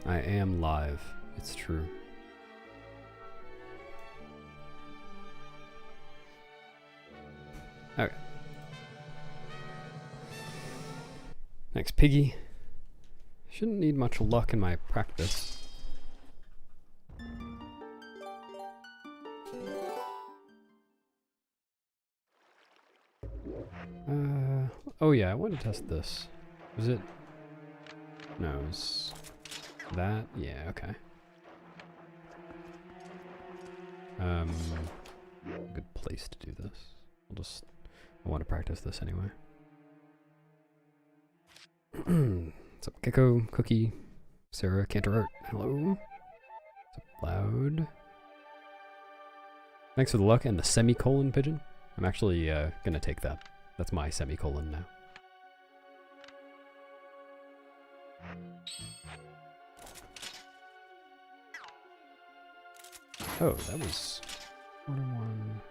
I am live. It's true. Okay. Thanks, Piggy. Shouldn't need much luck in my practice. Oh yeah, I want to test this. Was it? No, it was that? Yeah, okay. Good place to do this. I want to practice this anyway. What's up, Gecko, Cookie, Sarah, Canterart, hello. What's up, Loud? Thanks for the luck and the semicolon pigeon. I'm actually gonna take that. That's my semicolon now. Oh, that was 41.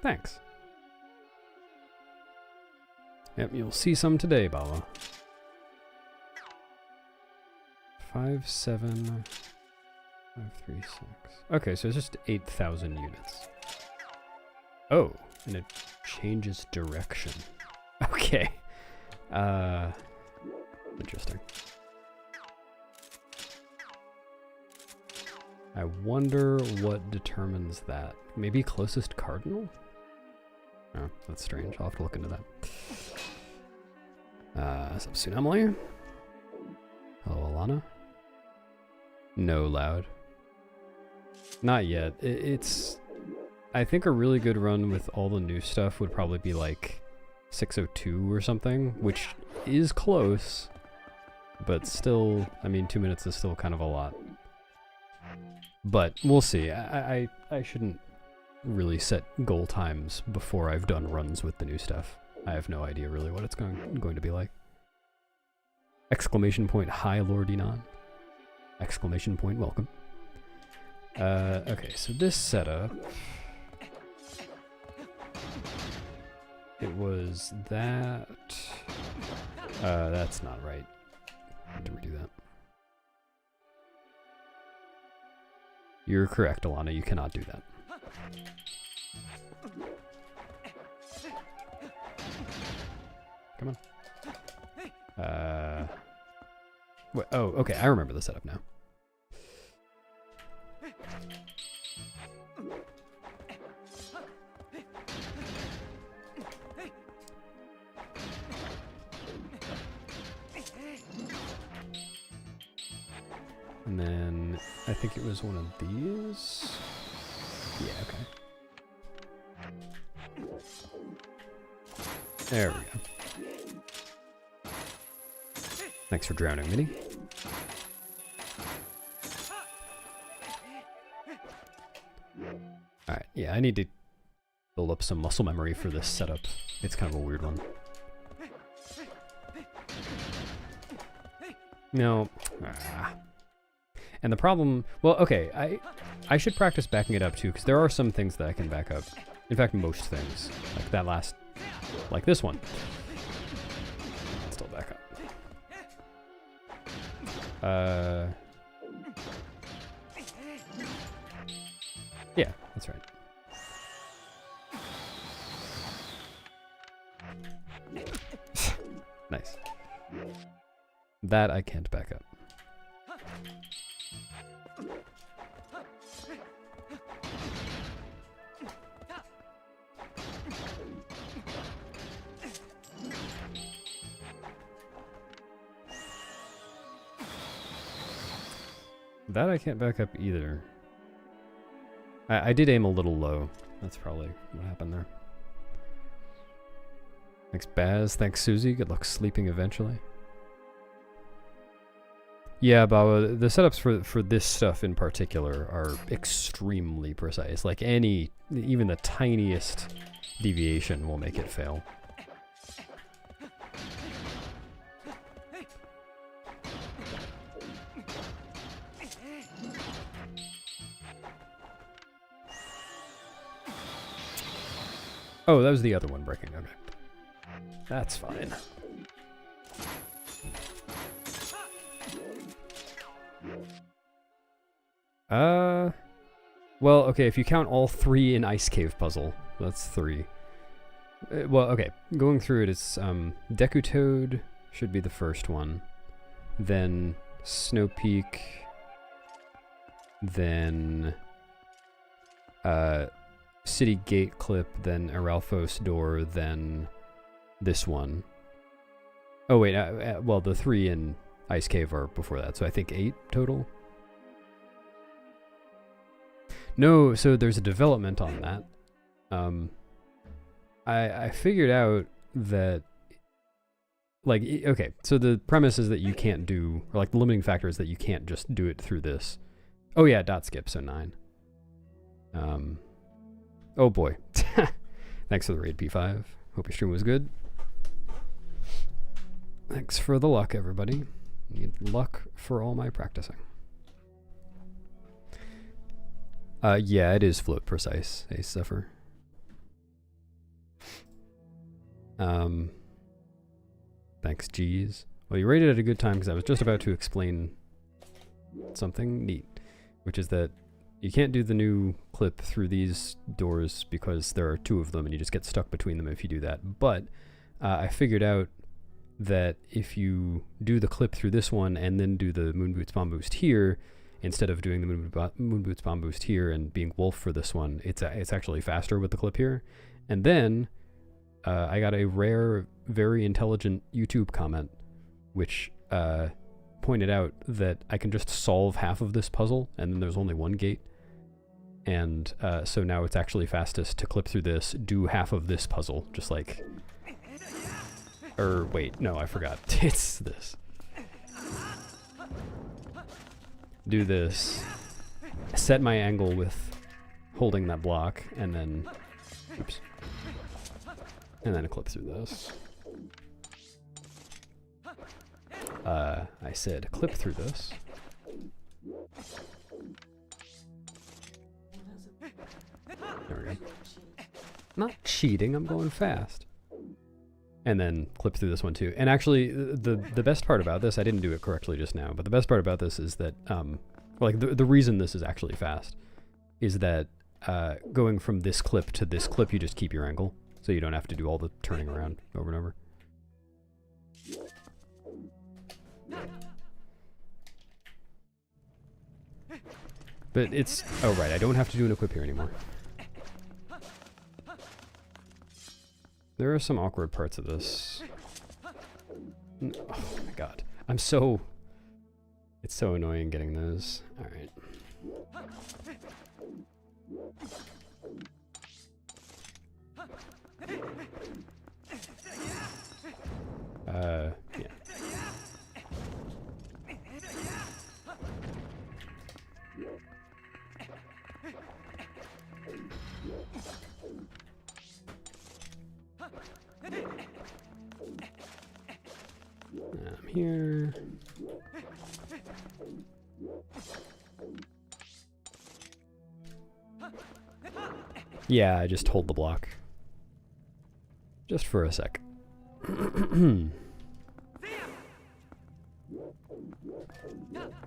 Thanks. Yep, you'll see some today, Bala. 5, 7, 5, 3, 6. Okay, so it's just 8,000 units. Oh, and it changes direction. Okay. Interesting. I wonder what determines that. Maybe closest cardinal? Oh, that's strange. I'll have to look into that. What's up, Tsunami? Hello, Alana. No, Loud. Not yet. It's... I think a really good run with all the new stuff would probably be like 602 or something, which is close, but still, I mean, 2 minutes is still kind of a lot. But we'll see. I shouldn't really set goal times before I've done runs with the new stuff. I have no idea really what it's going to be like. Exclamation point, hi Lord Enon. Exclamation point, welcome. Okay, so this setup... It was that... that's not right. I have to redo that. You're correct, Alana. You cannot do that. Come on. What? Oh, okay. I remember the setup now. And then I think it was one of these. Yeah, okay. There we go. Thanks for drowning, Minnie. Alright, yeah, I need to build up some muscle memory for this setup. It's kind of a weird one. No. And the problem, well, okay, I should practice backing it up too, because there are some things that I can back up. In fact, most things. Like that last, like this one. Still back up. Yeah, that's right. Nice. That I can't back up. That I can't back up either. I did aim a little low. That's probably what happened there. Thanks, Baz. Thanks, Susie. Good luck sleeping eventually. Yeah, Baba, the setups for this stuff in particular are extremely precise. Like even the tiniest deviation will make it fail. Oh, that was the other one breaking. Okay. That's fine. Well, okay, if you count all 3 in Ice Cave Puzzle, that's 3. Well, okay, going through it, it's, Deku Toad should be the first one. Then Snow Peak. Then, City Gate Clip, then Aralphos Door, then this one. Oh wait, well, the 3 in Ice Cave are before that, so I think 8 total. No, so there's a development on that. I figured out that, like, okay, so the premise is that you can't do, or like the limiting factor is that you can't just do it through this. Oh yeah, dot skip, so 9. Oh boy. Thanks for the raid, P5. Hope your stream was good. Thanks for the luck, everybody. Need luck for all my practicing. Yeah, it is float precise, Ace Zephyr. Thanks, G's. Well, you rated at a good time because I was just about to explain something neat, which is that you can't do the new clip through these doors because there are 2 of them and you just get stuck between them if you do that. But I figured out that if you do the clip through this one and then do the Moon Boots Bomb Boost here, instead of doing the Moon Boots Bomb Boost here and being Wolf for this one, it's actually faster with the clip here. And then I got a rare, very intelligent YouTube comment, which pointed out that I can just solve half of this puzzle, and then there's only 1 gate. And so now it's actually fastest to clip through this, do half of this puzzle, just like... Or wait, no, I forgot. It's this. Do this, set my angle with holding that block, and then, oops, and then a clip through this. I said clip through this. There we go. Not cheating, I'm going fast. And then clip through this one too. And actually, the best part about this, I didn't do it correctly just now, but the best part about this is that, like the reason this is actually fast is that going from this clip to this clip, you just keep your angle, so you don't have to do all the turning around over and over. But it's, oh right, I don't have to do an equip here anymore. There are some awkward parts of this. Oh my god. I'm so... It's so annoying getting those. Alright. Yeah. I'm here. Yeah, I just hold the block. Just for a sec.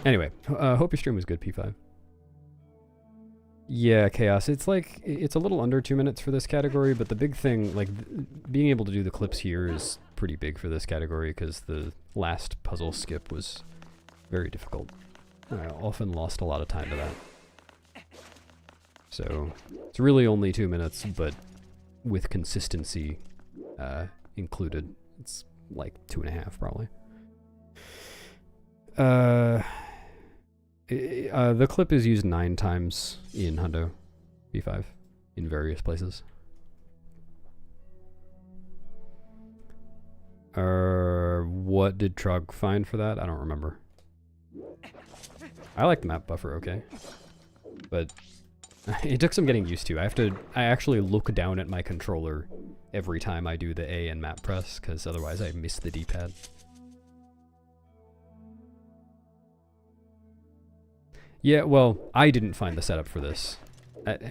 Anyway, hope your stream was good, P5. Yeah, Chaos. It's like, it's a little under 2 minutes for this category, but the big thing, like, being able to do the clips here is pretty big for this category, because the last puzzle skip was very difficult. I often lost a lot of time to that. So, it's really only 2 minutes, but with consistency included, it's like 2.5 probably. The clip is used 9 times in Hundo B5 in various places. What did Trog find for that? I don't remember. I like the map buffer, okay. But it took some getting used to. I actually look down at my controller every time I do the A and map press, because otherwise I miss the D-pad. Yeah, well, I didn't find the setup for this.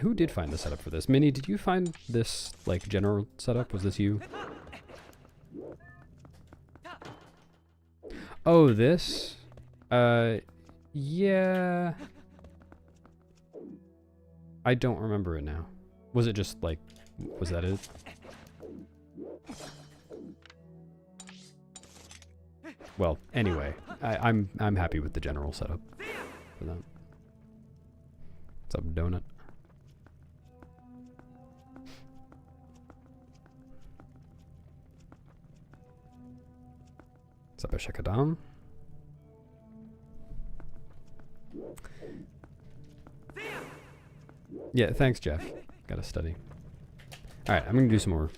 Who did find the setup for this? Minnie, did you find this, like, general setup? Was this you? Oh, this? Yeah. I don't remember it now. Was it just, like, was that it? Well, anyway, I'm happy with the general setup for that. What's up, Donut? What's up, Ashikadam? Yeah, thanks, Jeff. Gotta study. Alright, I'm gonna do some more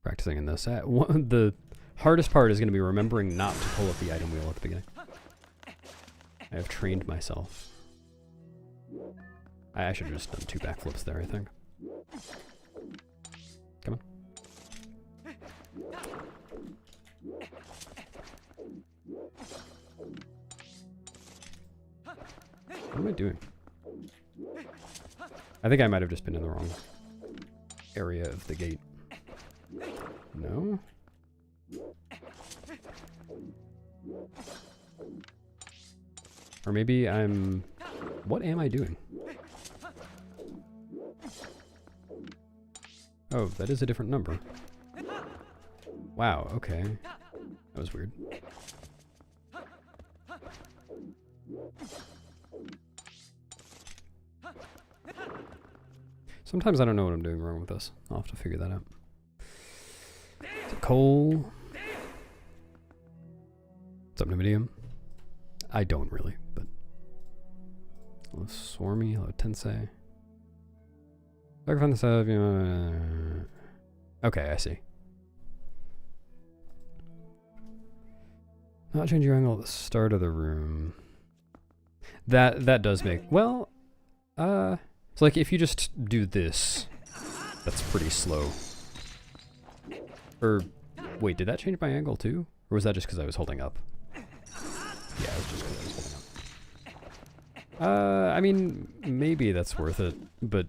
practicing in this. The hardest part is gonna be remembering not to pull up the item wheel at the beginning. I have trained myself. I should have just done 2 backflips there, I think. Come on. What am I doing? I think I might have just been in the wrong area of the gate. No? Or maybe I'm... What am I doing? Oh, that is a different number. Wow, okay. That was weird. Sometimes I don't know what I'm doing wrong with this. I'll have to figure that out. Is it Cole? What's up, Nvidium? I don't really, but... Hello, Swarmy. Hello, Tensei. I can find this out, you know... Okay, I see. Not change your angle at the start of the room. That does make... Well, it's like if you just do this, that's pretty slow. Or, wait, did that change my angle too? Or was that just because I was holding up? Yeah, it was just because I was holding up. I mean, maybe that's worth it, but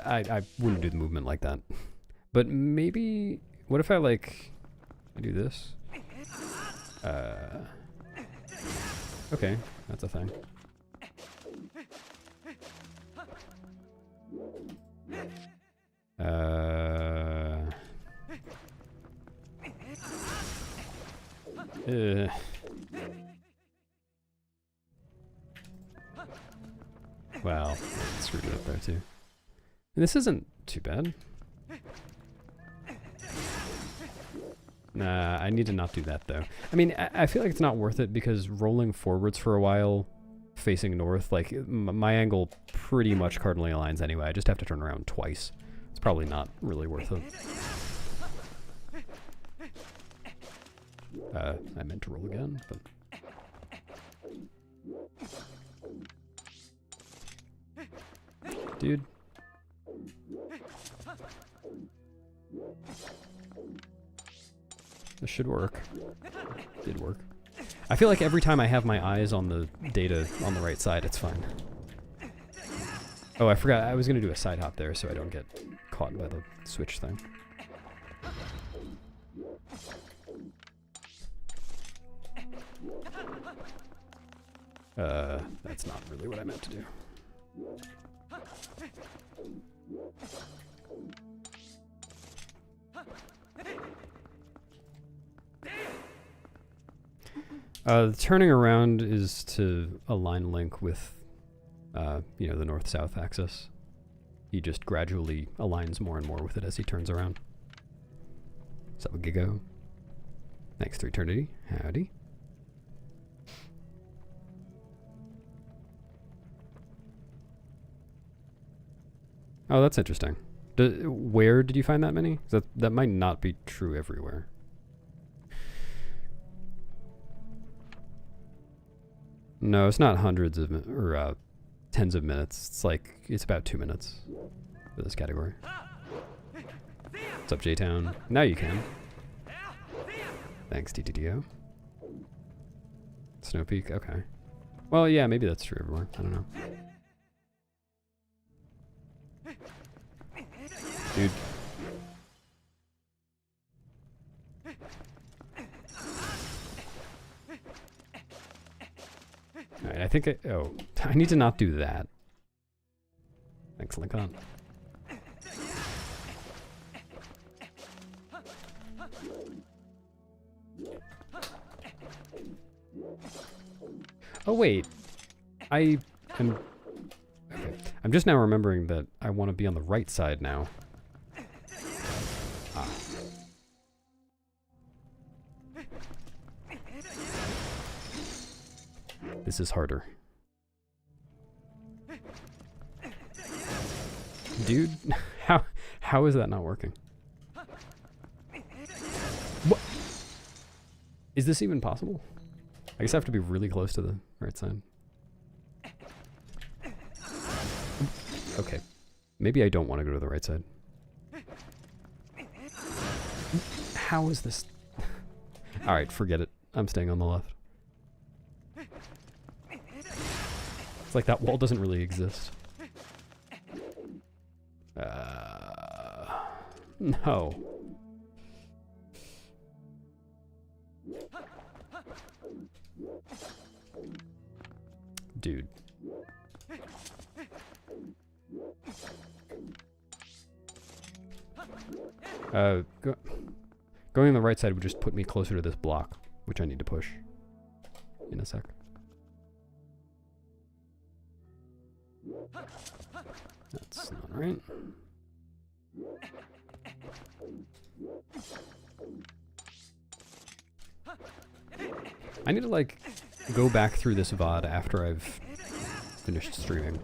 I wouldn't do the movement like that. But maybe, what if I do this? Okay, that's a thing. Wow, screwed it up there too. And this isn't too bad. Nah, I need to not do that though. I mean, I feel like it's not worth it because rolling forwards for a while, facing north, like my angle pretty much cardinally aligns anyway. I just have to turn around twice. It's probably not really worth it. I meant to roll again, but... Dude. This should work. Did work. I feel like every time I have my eyes on the data on the right side, it's fine. Oh, I forgot. I was going to do a side hop there so I don't get caught by the switch thing. That's not really what I meant to do. The turning around is to align Link with, you know, the north-south axis. He just gradually aligns more and more with it as he turns around. What's up, Gigo? Thanks to Eternity. Howdy. Oh, that's interesting. Where did you find that many? That might not be true everywhere. No, it's not hundreds of or tens of minutes. It's about 2 minutes for this category. What's up, J-Town? Now you can. Thanks, TTDO. Snow Peak, okay. Well, yeah, maybe that's true everywhere. I don't know. Dude. Alright, I think oh, I need to not do that. Thanks, Lincoln. Oh wait, I am... Okay, I'm just now remembering that I want to be on the right side now. Ah. This is harder. Dude, how is that not working? What? Is this even possible? I guess I have to be really close to the right side. Okay. Maybe I don't want to go to the right side. How is this? Alright, forget it. I'm staying on the left. It's like that wall doesn't really exist. No. Dude. Going on the right side would just put me closer to this block, which I need to push in a sec. That's not right. I need to, like, go back through this VOD after I've finished streaming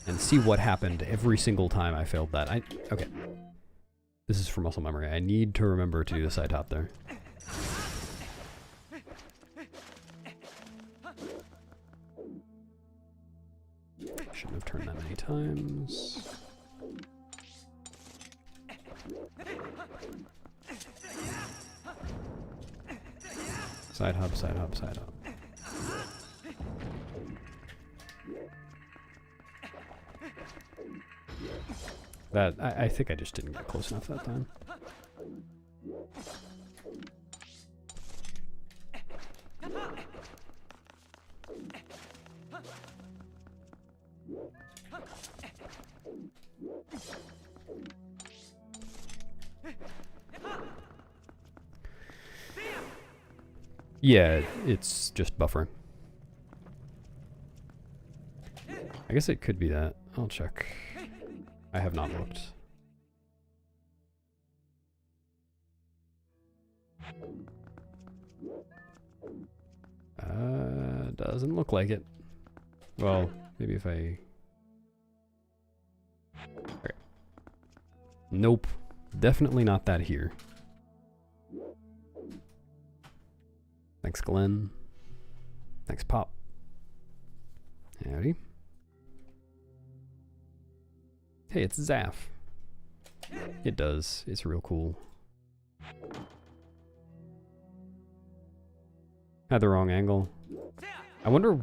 and see what happened every single time I failed that. Okay. This is for muscle memory. I need to remember to do the side hop there. Shouldn't have turned that many times. Side hop, side hop, side hop. That, I think I just didn't get close enough that time. Yeah, it's just buffering. I guess it could be that. I'll check. I have not looked. Doesn't look like it. Well, maybe if I... Okay. Nope. Definitely not that here. Thanks, Glenn. Thanks, Pop. Howdy. Hey, it's Zaff. It does. It's real cool. Had the wrong angle. I wonder...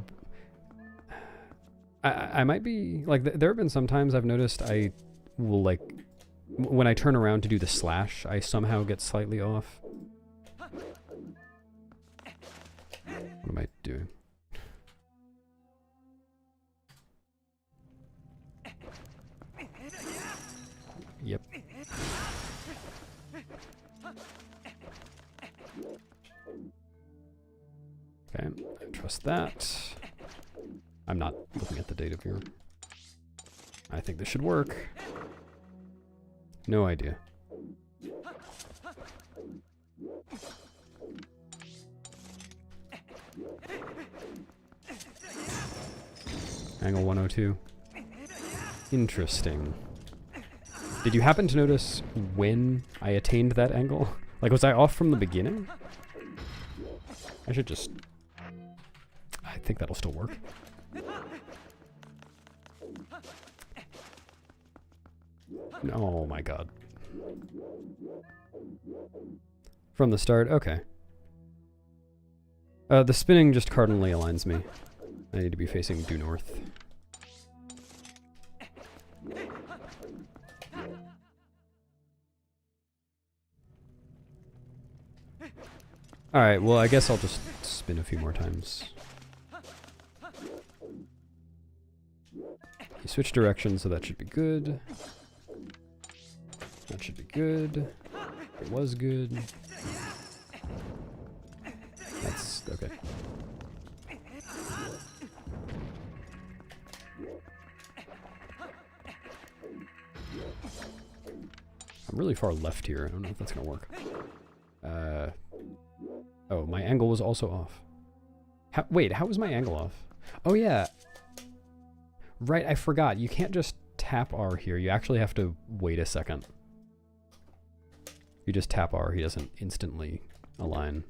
I might be... Like, there have been some times I've noticed I will, like... When I turn around to do the slash, I somehow get slightly off. What am I doing? Yep. Okay, I trust that. I'm not looking at the data viewer. I think this should work. No idea. Angle 102. Interesting. Did you happen to notice when I attained that angle? Like, was I off from the beginning? I should just... I think that'll still work. Oh my god. From the start? Okay. The spinning just cardinally aligns me. I need to be facing due north. Alright, well I guess I'll just spin a few more times. You switch directions, so that should be good. That should be good. It was good. That's okay. I'm really far left here. I don't know if that's gonna work. Oh, my angle was also off. Wait, how was my angle off? Oh yeah. Right, I forgot. You can't just tap R here. You actually have to wait a second. You just tap R, he doesn't instantly align.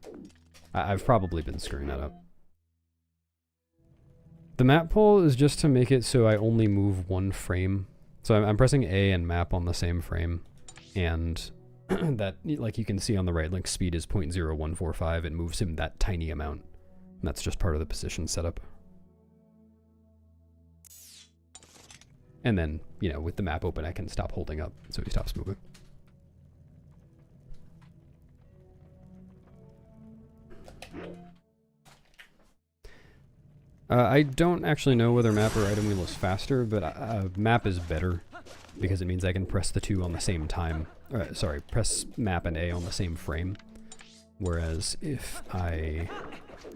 I've probably been screwing that up. The map pull is just to make it so I only move one frame. So I'm pressing A and map on the same frame. And that, like you can see on the right, link speed is 0.0145. It moves him that tiny amount. And that's just part of the position setup. And then, you know, with the map open, I can stop holding up so he stops moving. I don't actually know whether map or item wheel is faster, but map is better because it means I can press the two on the same time. Sorry, press map and A on the same frame. Whereas if I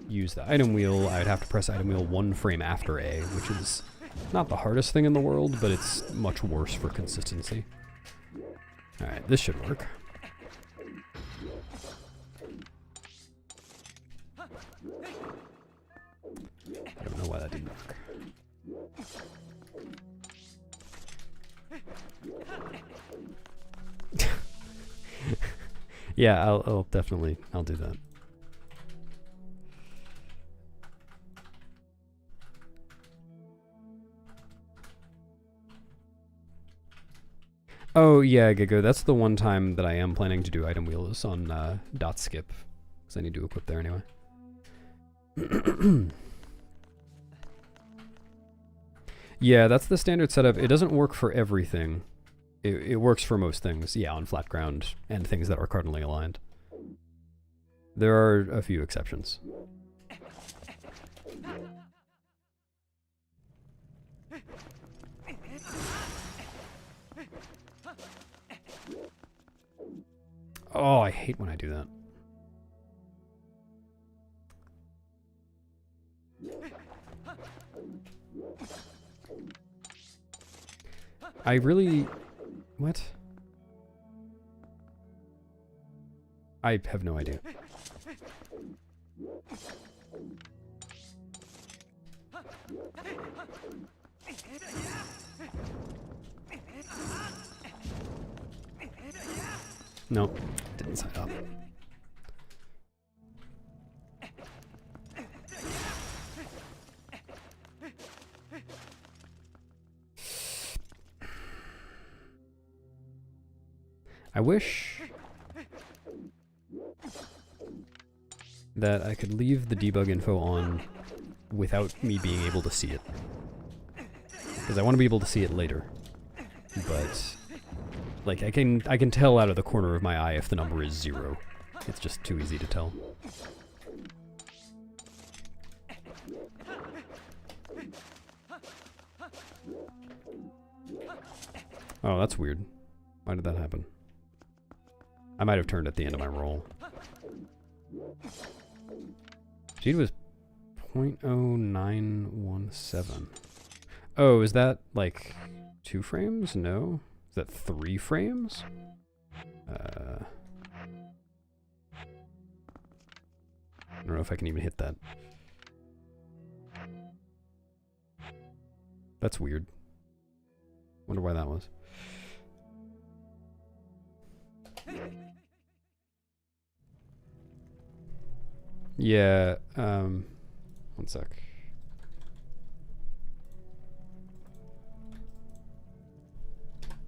use the item wheel, I'd have to press item wheel one frame after A, which is not the hardest thing in the world, but it's much worse for consistency. Alright, this should work. I don't know why that didn't work. Yeah, I'll definitely, I'll do that. Oh yeah, Gigo, that's the one time that I am planning to do item wheel is on dot skip, because I need to equip there anyway. Yeah, that's the standard setup. It doesn't work for everything. It works for most things, yeah, on flat ground and things that are cardinally aligned. There are a few exceptions. Oh, I hate when I do that. I really... What? I have no idea. No, didn't sign up. I wish that I could leave the debug info on without me being able to see it. Because I want to be able to see it later. But like I can tell out of the corner of my eye if the number is 0. It's just too easy to tell. Oh, that's weird. Why did that happen? I might have turned at the end of my roll. Speed was 0.0917. Oh, is that like 2 frames? No. Is that 3 frames? I don't know if I can even hit that. That's weird. Wonder why that was. Yeah, one sec.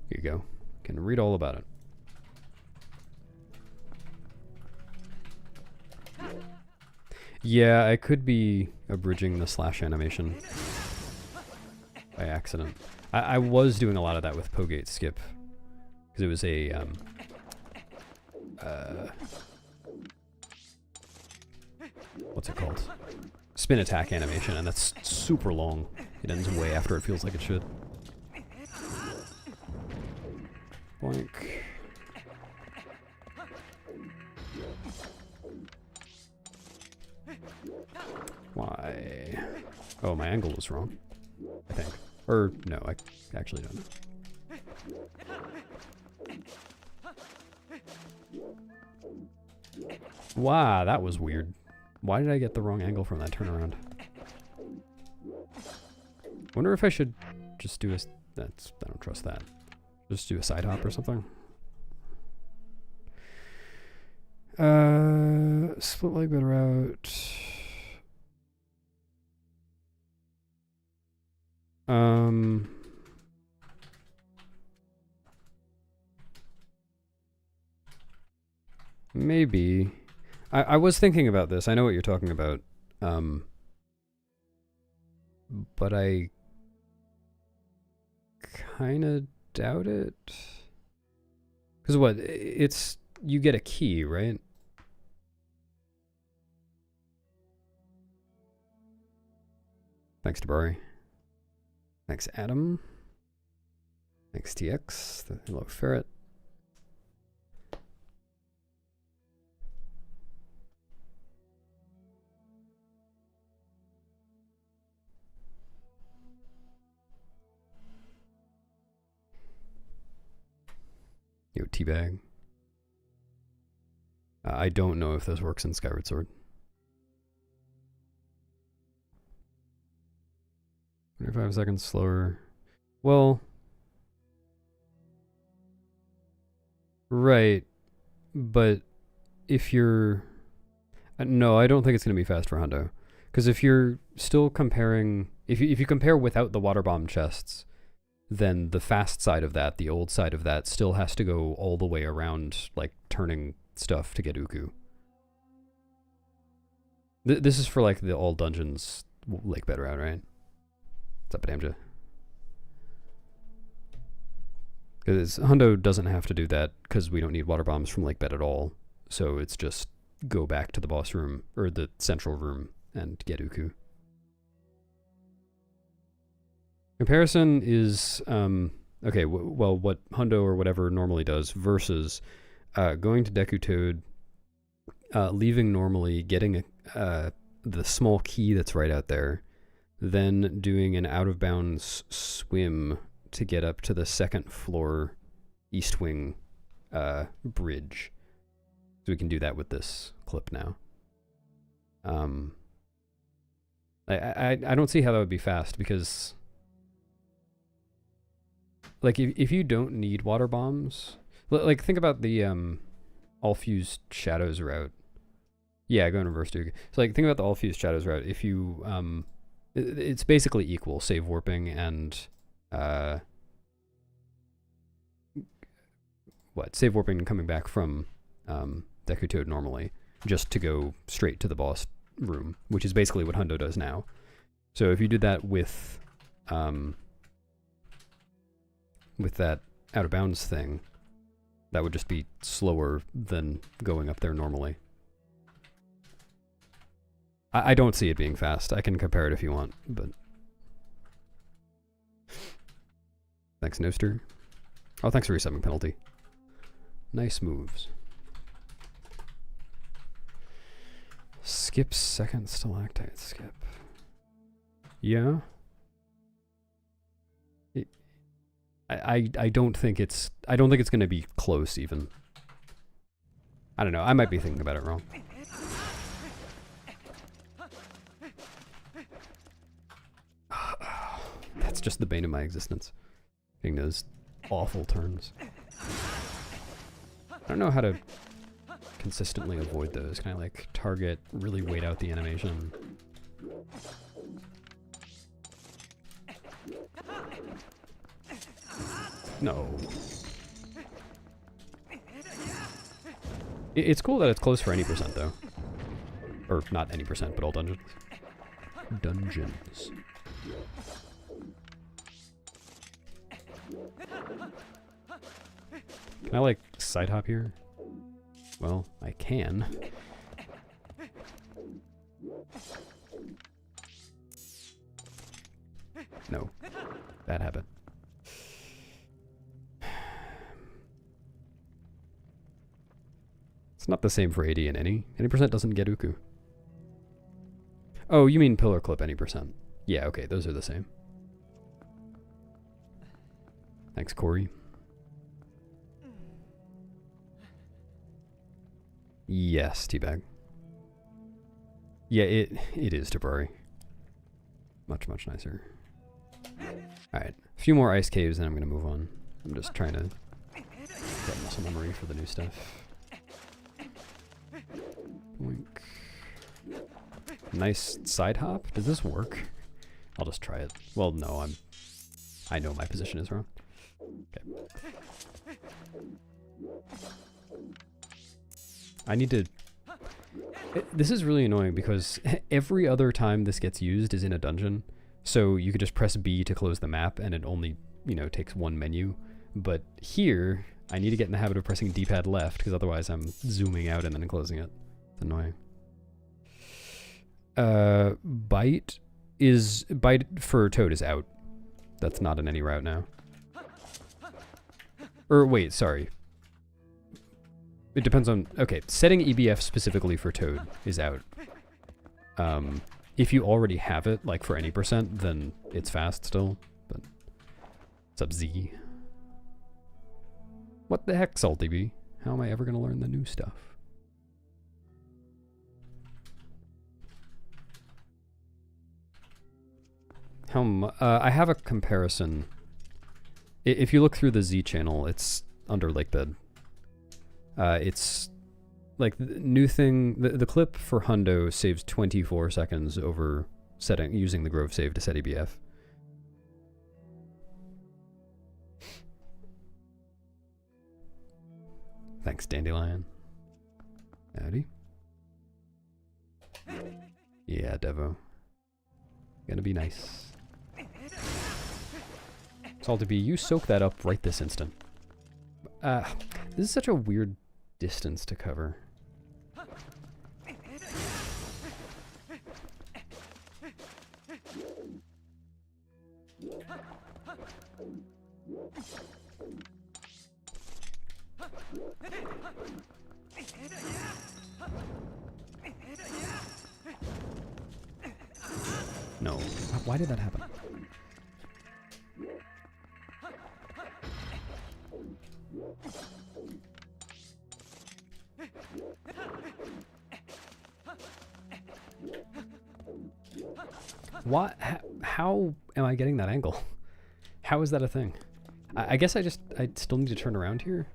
Here you go. Can read all about it. Yeah, I could be abridging the slash animation by accident. I was doing a lot of that with Pogate skip, because it was a what's it called? Spin attack animation, and that's super long. It ends way after it feels like it should. Boink. Why? Oh, my angle was wrong, I think. Or, no, I actually don't know. Wow, that was weird. Why did I get the wrong angle from that turnaround? Wonder if I should just do a... I don't trust that. Just do a side hop or something. Split Lakebed route. Maybe. I was thinking about this. I know what you're talking about. But I kind of doubt it. Because what? It's... You get a key, right? Thanks, Tabari. Thanks, Adam. Thanks, TX. Hello, Ferret. Yo, Teabag. I don't know if this works in Skyward Sword. 25 seconds slower. Well... Right. But if you're... no, I don't think it's going to be fast for Hundo. Because if you're still comparing... If you compare without the water bomb chests, then the fast side of that, the old side of that, still has to go all the way around, like, turning stuff to get Uku. This is for, like, the all dungeons Lakebed route, right? What's up, Damja? Because Hundo doesn't have to do that, because we don't need water bombs from Lakebed at all. So it's just go back to the boss room, or the central room, and get Uku. Comparison is, okay, well, what Hundo or whatever normally does versus going to Deku Toad, leaving normally, getting the small key that's right out there, then doing an out-of-bounds swim to get up to the second floor East Wing bridge. So we can do that with this clip now. I don't see how that would be fast, because... Like, if you don't need water bombs... Like, think about the all-fused shadows route. Yeah, go in reverse, Duke. So, like, think about the all-fused shadows route. If you... it's basically equal, save warping and... Save warping and coming back from Deku Toad normally, just to go straight to the boss room, which is basically what Hundo does now. So if you did that with that out-of-bounds thing, that would just be slower than going up there normally. I don't see it being fast. I can compare it if you want, but... Thanks, Noster. Oh, thanks for resumming penalty. Nice moves. Skip second stalactite skip. Yeah. I don't think it's going to be close even. I don't know. I might be thinking about it wrong. That's just the bane of my existence. Getting those awful turns. I don't know how to consistently avoid those. Can I, like, target, really wait out the animation? No. It's cool that it's close for any percent, though. Or not any percent, but all dungeons. Dungeons. Can I, like, side hop here? Well, I can. No. Bad habit. It's not the same for 80 and any. Any percent doesn't get Uku. Oh, you mean pillar clip any percent. Yeah, okay, those are the same. Thanks, Corey. Yes, teabag. Yeah, it is Tabari. Much, much nicer. Alright, a few more ice caves and I'm gonna move on. I'm just trying to get muscle memory for the new stuff. Boink. Nice side hop. Does this work? I'll just try it. Well, no, I know my position is wrong. Okay. I need to... This is really annoying because every other time this gets used is in a dungeon. So you could just press B to close the map and it only, you know, takes one menu. But here, I need to get in the habit of pressing D-pad left because otherwise I'm zooming out and then closing it. It's annoying. Bite for Toad is out. That's not in any route now. Or wait, sorry. It depends on... Okay, setting EBF specifically for Toad is out. If you already have it, like for any percent, then it's fast still. But what's up, Z? What the heck, Salty B? How am I ever going to learn the new stuff? I have a comparison. If you look through the Z channel, it's under Lakebed. It's like the new thing. The clip for Hundo saves 24 seconds over using the Grove save to set EBF. Thanks, Dandelion. Howdy. Yeah, Devo. Gonna be nice. Salty B, you soak that up right this instant. This is such a weird distance to cover. No. Why did that happen? What? How am I getting that angle? How is that a thing? I guess I still need to turn around here?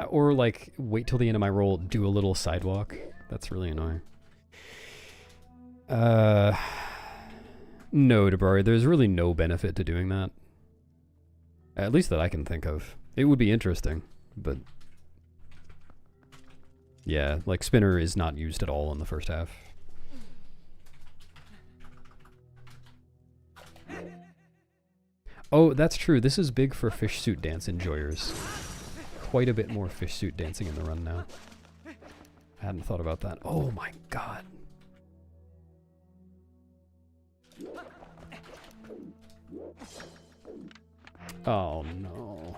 Or like wait till the end of my roll, do a little sidewalk. That's really annoying. No, Debari, there's really no benefit to doing that. At least that I can think of. It would be interesting, but... Yeah, like spinner is not used at all in the first half. Oh, that's true. This is big for fish suit dance enjoyers. Quite a bit more fish suit dancing in the run now. I hadn't thought about that. Oh my god. Oh no.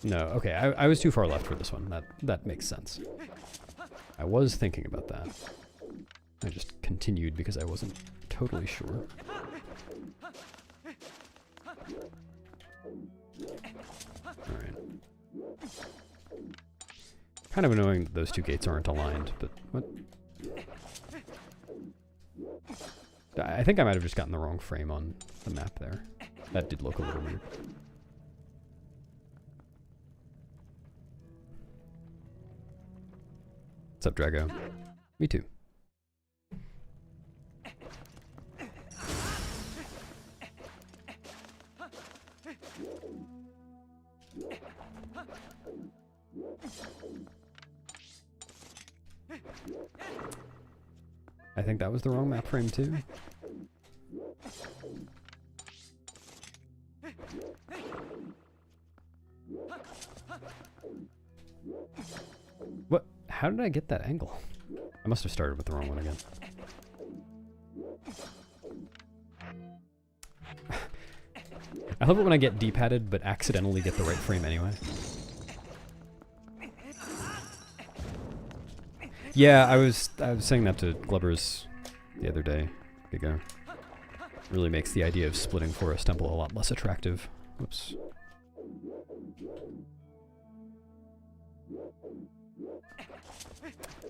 No, okay, I was too far left for this one. That makes sense. I was thinking about that. I just continued because I wasn't totally sure. Alright. Kind of annoying that those two gates aren't aligned, but what? I think I might have just gotten the wrong frame on the map there. That did look a little weird. What's up, Drago? Me too. I think that was the wrong map frame too. What? How did I get that angle? I must have started with the wrong one again. I love it when I get D-padded but accidentally get the right frame anyway. Yeah, I was saying that to Glubbers the other day. Giga. Really makes the idea of splitting Forest Temple a lot less attractive. Whoops.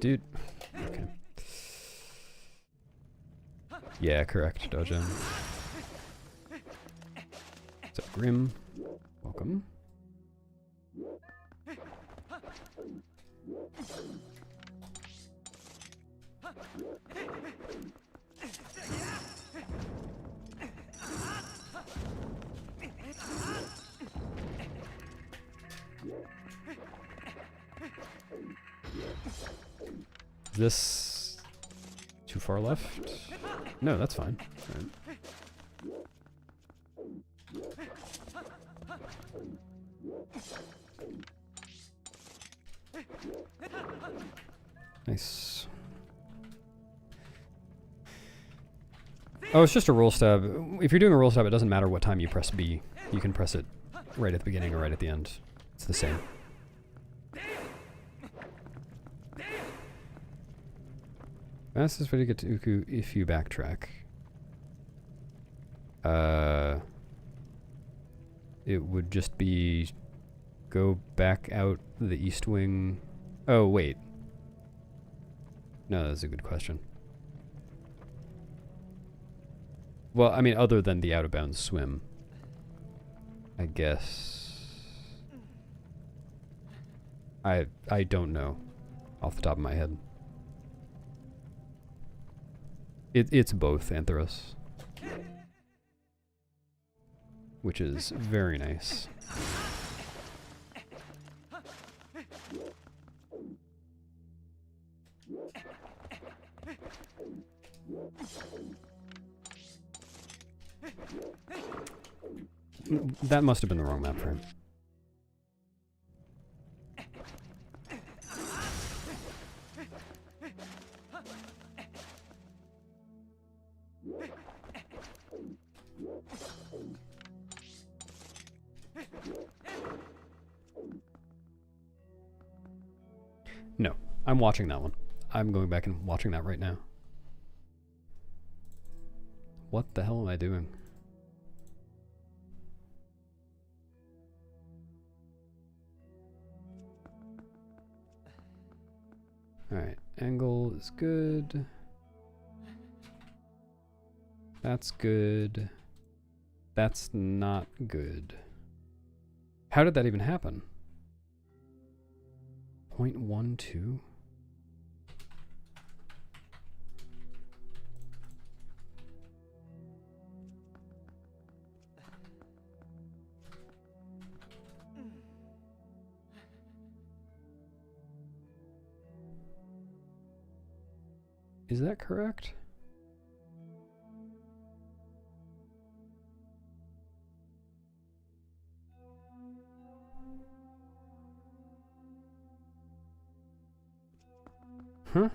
Dude. Okay. Yeah, correct, Dojin. What's up, Grim? Welcome. Is this too far left? No, that's fine. Right. Nice. Oh, it's just a roll stab. If you're doing a roll stab, it doesn't matter what time you press B. You can press it right at the beginning or right at the end. It's the same. Fastest way to get to Uku if you backtrack. It would just be go back out the east wing. Oh, wait. No, that's a good question. Well, I mean, other than the out-of-bounds swim, I guess. I don't know off the top of my head. It's both, Anthros. Which is very nice. That must have been the wrong map frame. No, I'm watching that one. I'm going back and watching that right now. What the hell am I doing? Alright, angle is good. That's good. That's not good. How did that even happen? 0.12? Is that correct? Huh?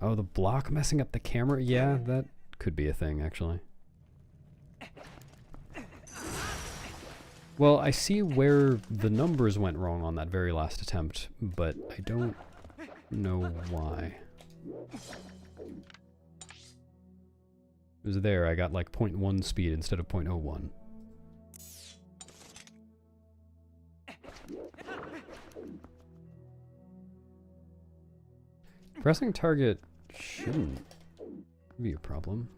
Oh, the block messing up the camera? Yeah, that could be a thing, actually. Well, I see where the numbers went wrong on that very last attempt, but I don't know why. It was there, I got like 0.1 speed instead of 0.01. Pressing target shouldn't be a problem.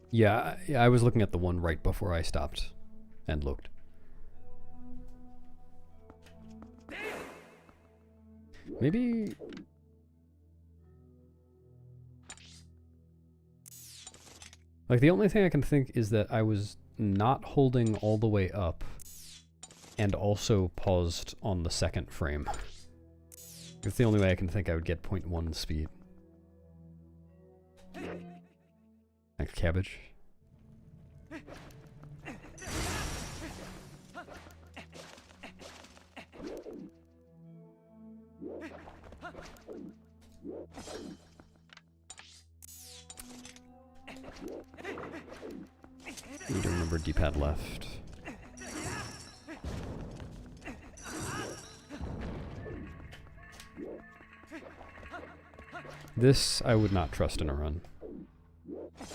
Yeah, I was looking at the one right before I stopped and looked. Maybe... Like, the only thing I can think is that I was not holding all the way up and also paused on the second frame. It's the only way I can think I would get 0.1 speed. Like cabbage. Need to remember D-pad left. This I would not trust in a run,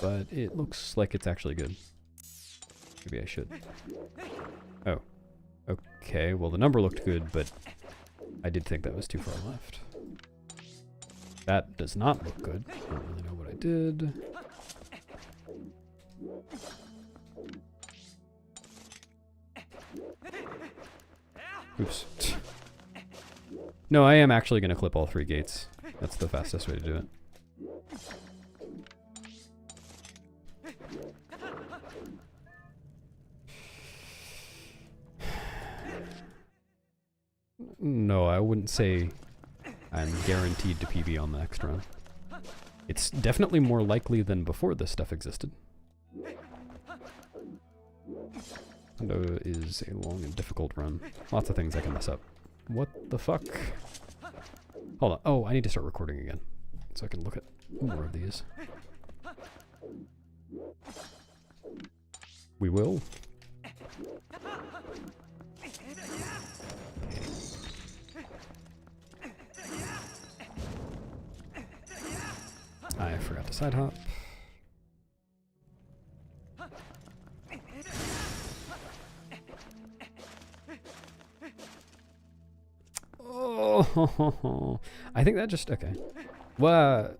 but it looks like it's actually good. Maybe I should. Oh, okay. Well, the number looked good, but I did think that was too far left. That does not look good. I don't really know what I did. Oops. No, I am actually going to clip all 3 gates. That's the fastest way to do it. No, I wouldn't say I'm guaranteed to PB on the next run. It's definitely more likely than before this stuff existed. Pogo is a long and difficult run. Lots of things I can mess up. What the fuck? Hold on. Oh, I need to start recording again so I can look at more of these. We will. I forgot to side hop. Oh, I think that just, okay. Well,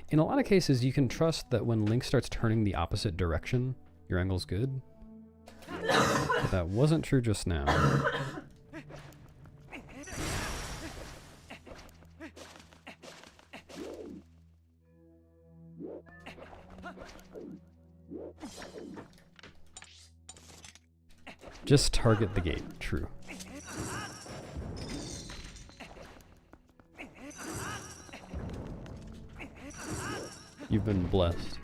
in a lot of cases, you can trust that when Link starts turning the opposite direction, your angle's good. But that wasn't true just now. Just target the gate, true. You've been blessed.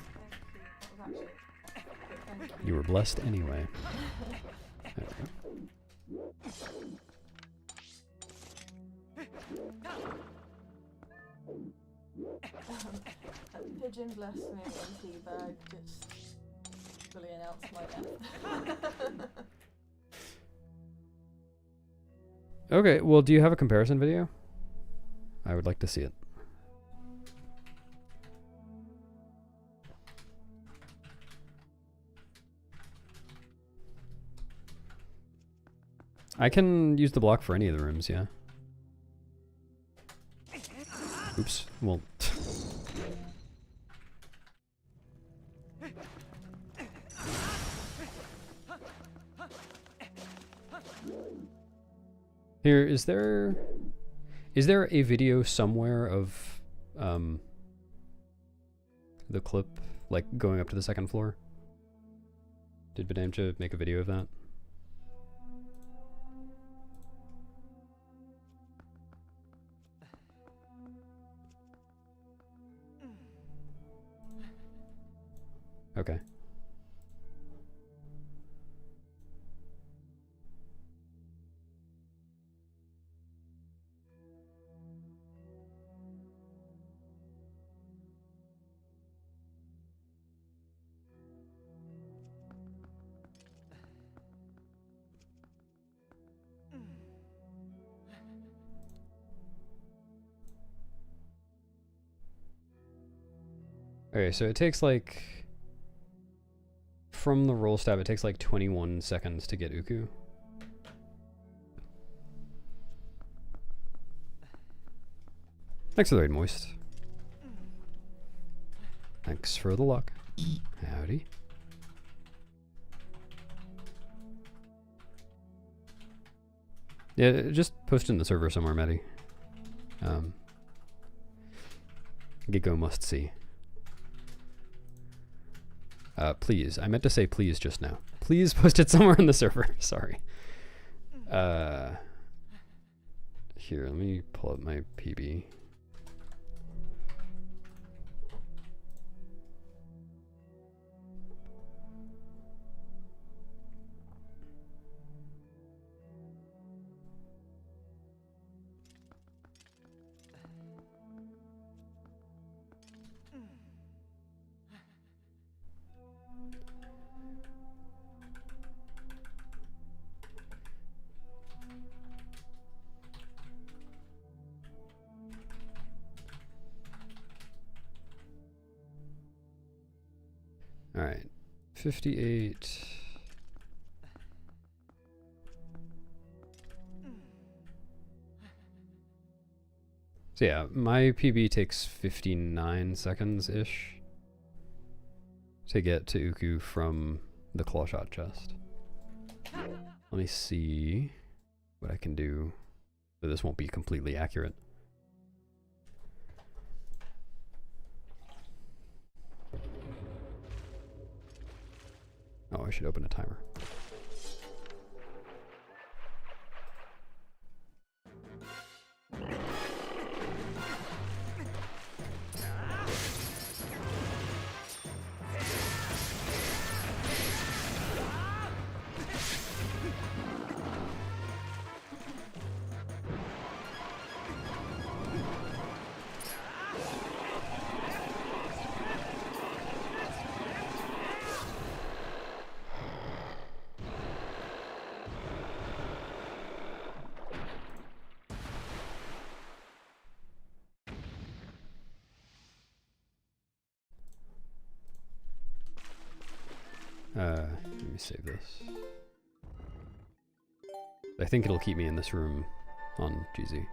You were blessed anyway. There we go. Pigeon blessed me and teabag just fully announced my death. Okay, well, do you have a comparison video? I would like to see it. I can use the block for any of the rooms, yeah. Oops, well... Here, is there a video somewhere of the clip, like, going up to the second floor? Did Badamcha make a video of that? Okay. Okay, so it takes like, from the roll stab, it takes like 21 seconds to get Uku. Thanks for the raid, Moist. Thanks for the luck. Howdy. Yeah, just post in the server somewhere, Maddie. Giggo must see. Please. I meant to say please just now. Please post it somewhere in the server. Sorry. Here, let me pull up my PB. All right, 58. So yeah, my PB takes 59 seconds-ish to get to Uku from the clawshot chest. Let me see what I can do so this won't be completely accurate. Oh, I should open a timer. Let me save this. I think it'll keep me in this room on GZ.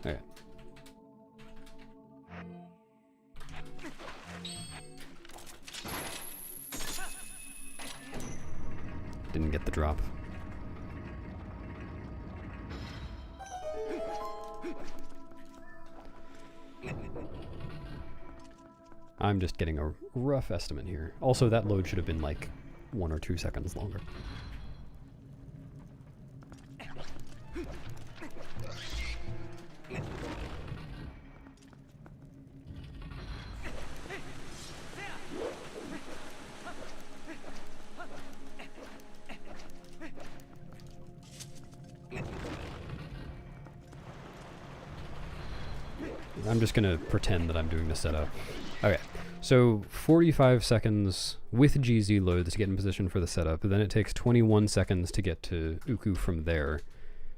Okay. Didn't get the drop. I'm just getting a rough estimate here. Also, that load should have been like 1 or 2 seconds longer. I'm just gonna pretend that I'm doing the setup. Okay, so 45 seconds with GZ loads to get in position for the setup, but then it takes 21 seconds to get to Uku from there.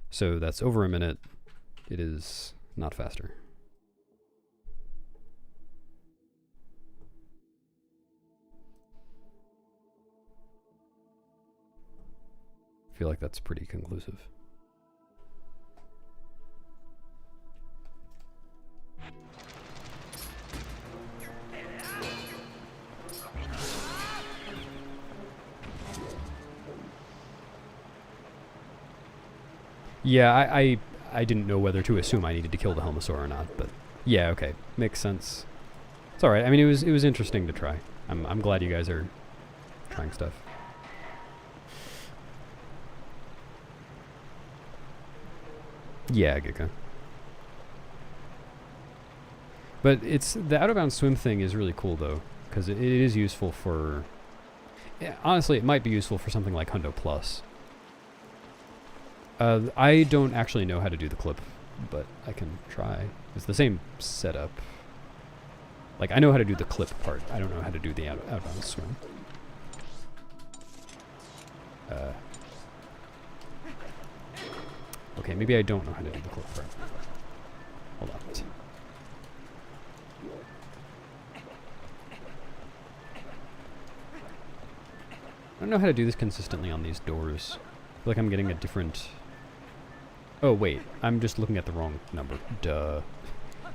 So that's over a minute. It is not faster. I feel like that's pretty conclusive. Yeah, I didn't know whether to assume I needed to kill the Helmosaur or not, but yeah, okay, makes sense. It's all right. I mean, it was interesting to try. I'm glad you guys are trying stuff. Yeah, Gika. But it's the out of bounds swim thing is really cool though, because it is useful for. Yeah, honestly, it might be useful for something like Hundo Plus. I don't actually know how to do the clip, but I can try. It's the same setup. Like, I know how to do the clip part. I don't know how to do the outbound swim. Okay, maybe I don't know how to do the clip part. Hold on. I don't know how to do this consistently on these doors. I feel like I'm getting a different Oh, wait. I'm just looking at the wrong number. Duh. I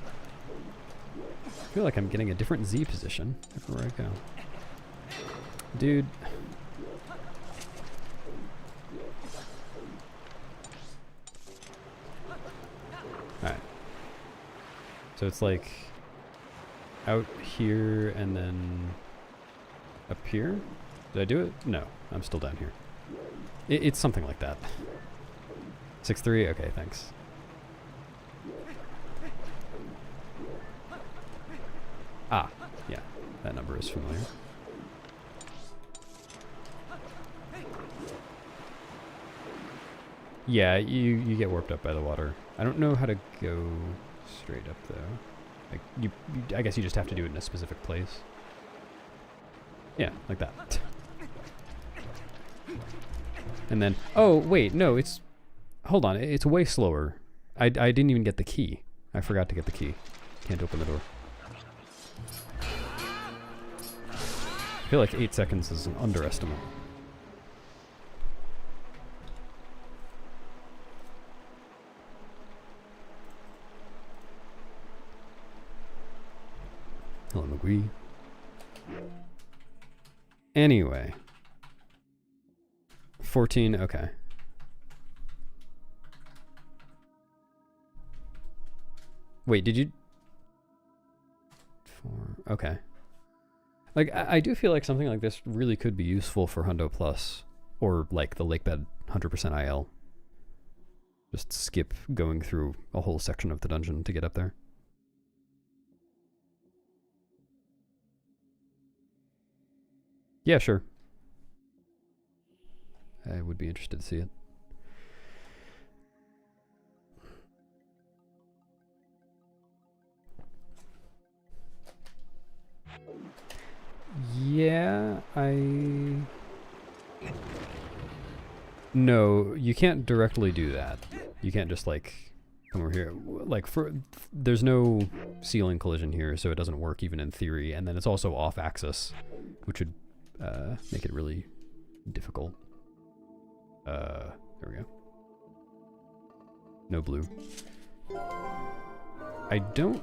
feel like I'm getting a different Z position everywhere I go. Dude. Alright. So it's like out here and then up here? Did I do it? No. I'm still down here. It's something like that. 6-3? Okay, thanks. Ah, yeah. That number is familiar. Yeah, you get warped up by the water. I don't know how to go straight up, though. Like, I guess you just have to do it in a specific place. Yeah, like that. And then, oh, wait, no, it's... Hold on, it's way slower. I didn't even get the key. I forgot to get the key. Can't open the door. I feel like 8 seconds is an underestimate. Hello, McGee. Anyway. 14, okay. Wait, did you... 4, okay. Like, I do feel like something like this really could be useful for Hundo Plus, or like the Lakebed 100% IL. Just skip going through a whole section of the dungeon to get up there. Yeah, sure. I would be interested to see it. Yeah, No, you can't directly do that. You can't just like come over here. Like there's no ceiling collision here, so it doesn't work even in theory. And then it's also off axis, which would make it really difficult. There we go. No blue. I don't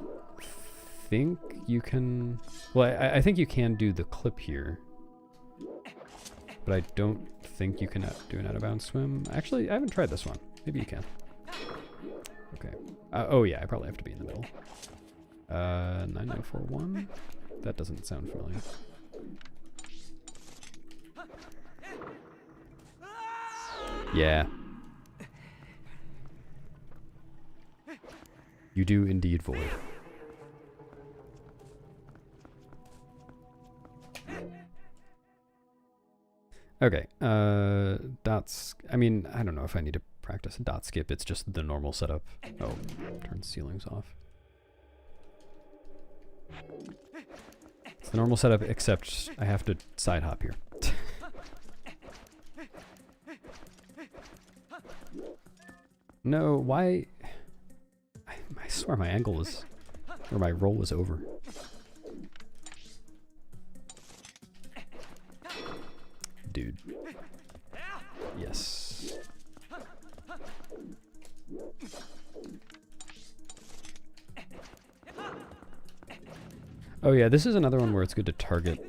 think you can... Well, I think you can do the clip here. But I don't think you can do an out-of-bounds swim. Actually, I haven't tried this one. Maybe you can. Okay. Oh yeah, I probably have to be in the middle. 9941? That doesn't sound familiar. Yeah. You do indeed void. Okay, dots, I mean, I don't know if I need to practice a dot skip, it's just the normal setup. Oh, turn ceilings off. It's the normal setup, except I have to side hop here. No, why? I swear my angle is, or my roll is over. Dude. Yes. Oh yeah, this is another one where it's good to target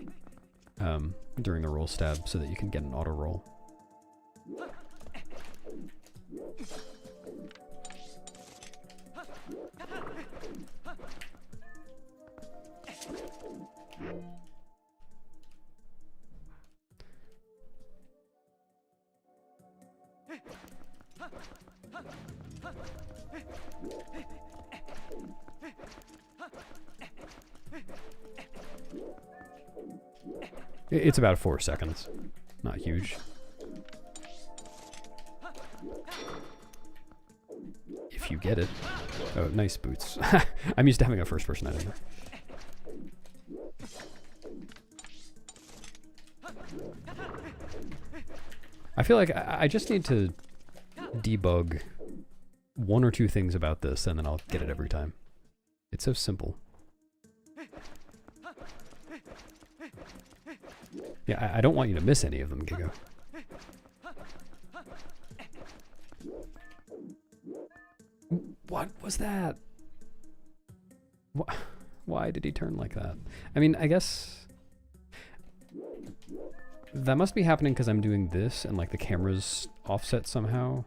during a roll stab so that you can get an auto roll. It's about 4 seconds. Not huge. If you get it. Oh, nice boots. I'm used to having a first person enemy. I feel like I just need to debug 1 or 2 things about this and then I'll get it every time. It's so simple. Yeah, I don't want you to miss any of them, Gigo. What was that? Why did he turn like that? I mean, I guess that must be happening because I'm doing this and like the camera's offset somehow.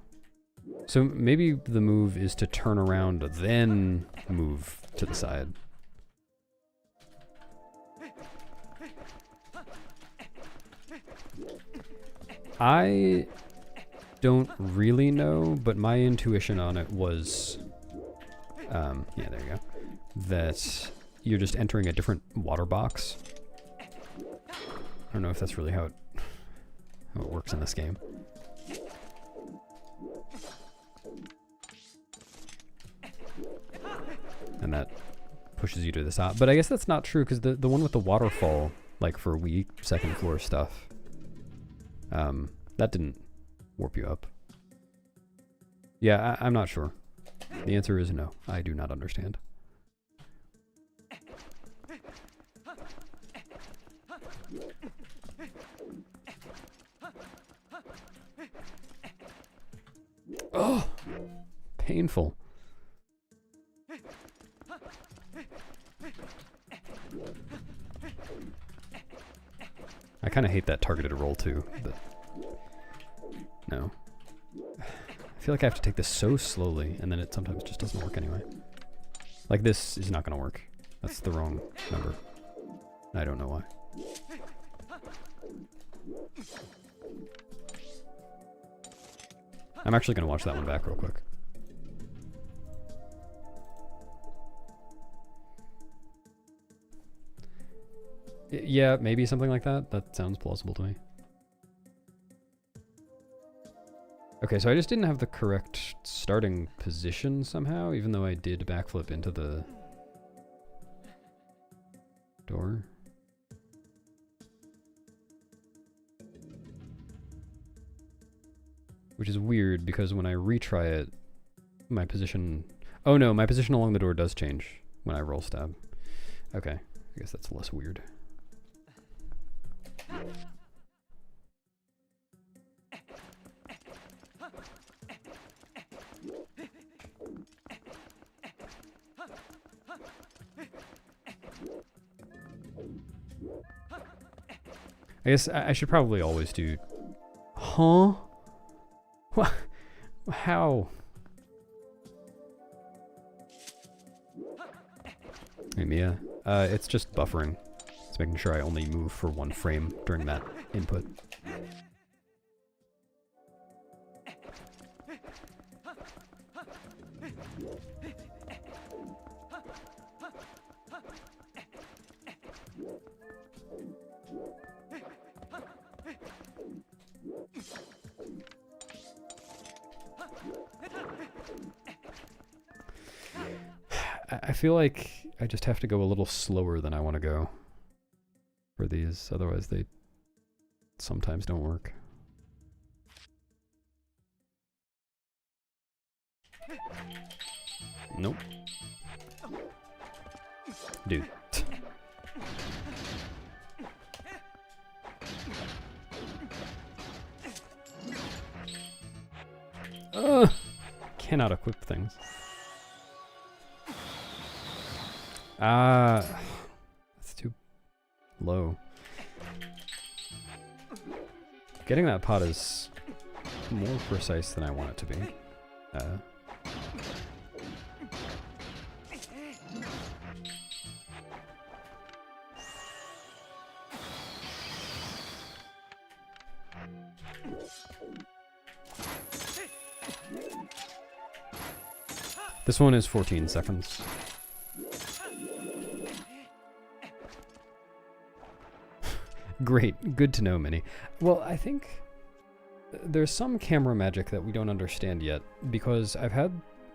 So maybe the move is to turn around, then move to the side. I don't really know, but my intuition on it was, yeah, there you go, that you're just entering a different water box. I don't know if that's really how it works in this game. And that pushes you to the top. But I guess that's not true, because the one with the waterfall, like for Wii second floor stuff, that didn't warp you up. Yeah, I'm not sure. The answer is no. I do not understand. Oh! Painful. I kind of hate that targeted roll too, but no. I feel like I have to take this so slowly, and then it sometimes just doesn't work anyway. Like this is not going to work. That's the wrong number. I don't know why. I'm actually going to watch that one back real quick. Yeah, maybe something like that. That sounds plausible to me. Okay, so I just didn't have the correct starting position somehow, even though I did backflip into the door. Which is weird, because when I retry it, my position... Oh no, my position along the door does change when I roll stab. Okay, I guess that's less weird. I guess I should probably always do... Huh? What? How? Hey Mia, it's just buffering. It's making sure I only move for one frame during that input. I feel like I just have to go a little slower than I want to go for these, otherwise they sometimes don't work. Nope. Dude. Cannot equip things. That's too low. Getting that pot is more precise than I want it to be. This one is 14 seconds. Great, good to know, Minnie. Well, I think there's some camera magic that we don't understand yet, because I've had,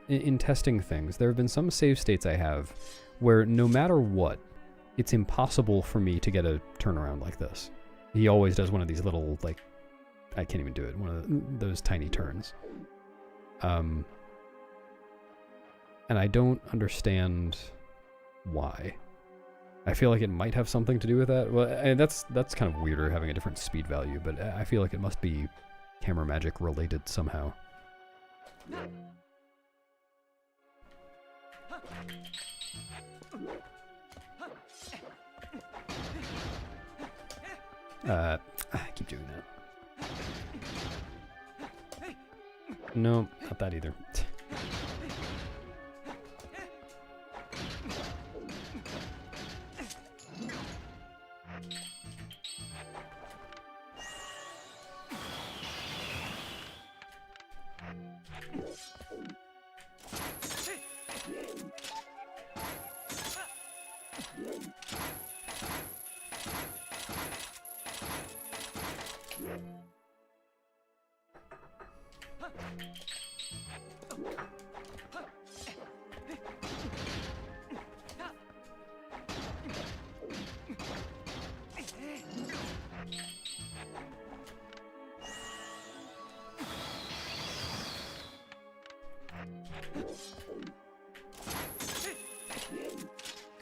in testing things, there have been some save states I have where no matter what, it's impossible for me to get a turnaround like this. He always does one of these little, like, I can't even do it, one of those tiny turns. And I don't understand why. I feel like it might have something to do with that. Well, and that's kind of weirder, having a different speed value, but I feel like it must be camera magic related somehow. I keep doing that. No, not that either.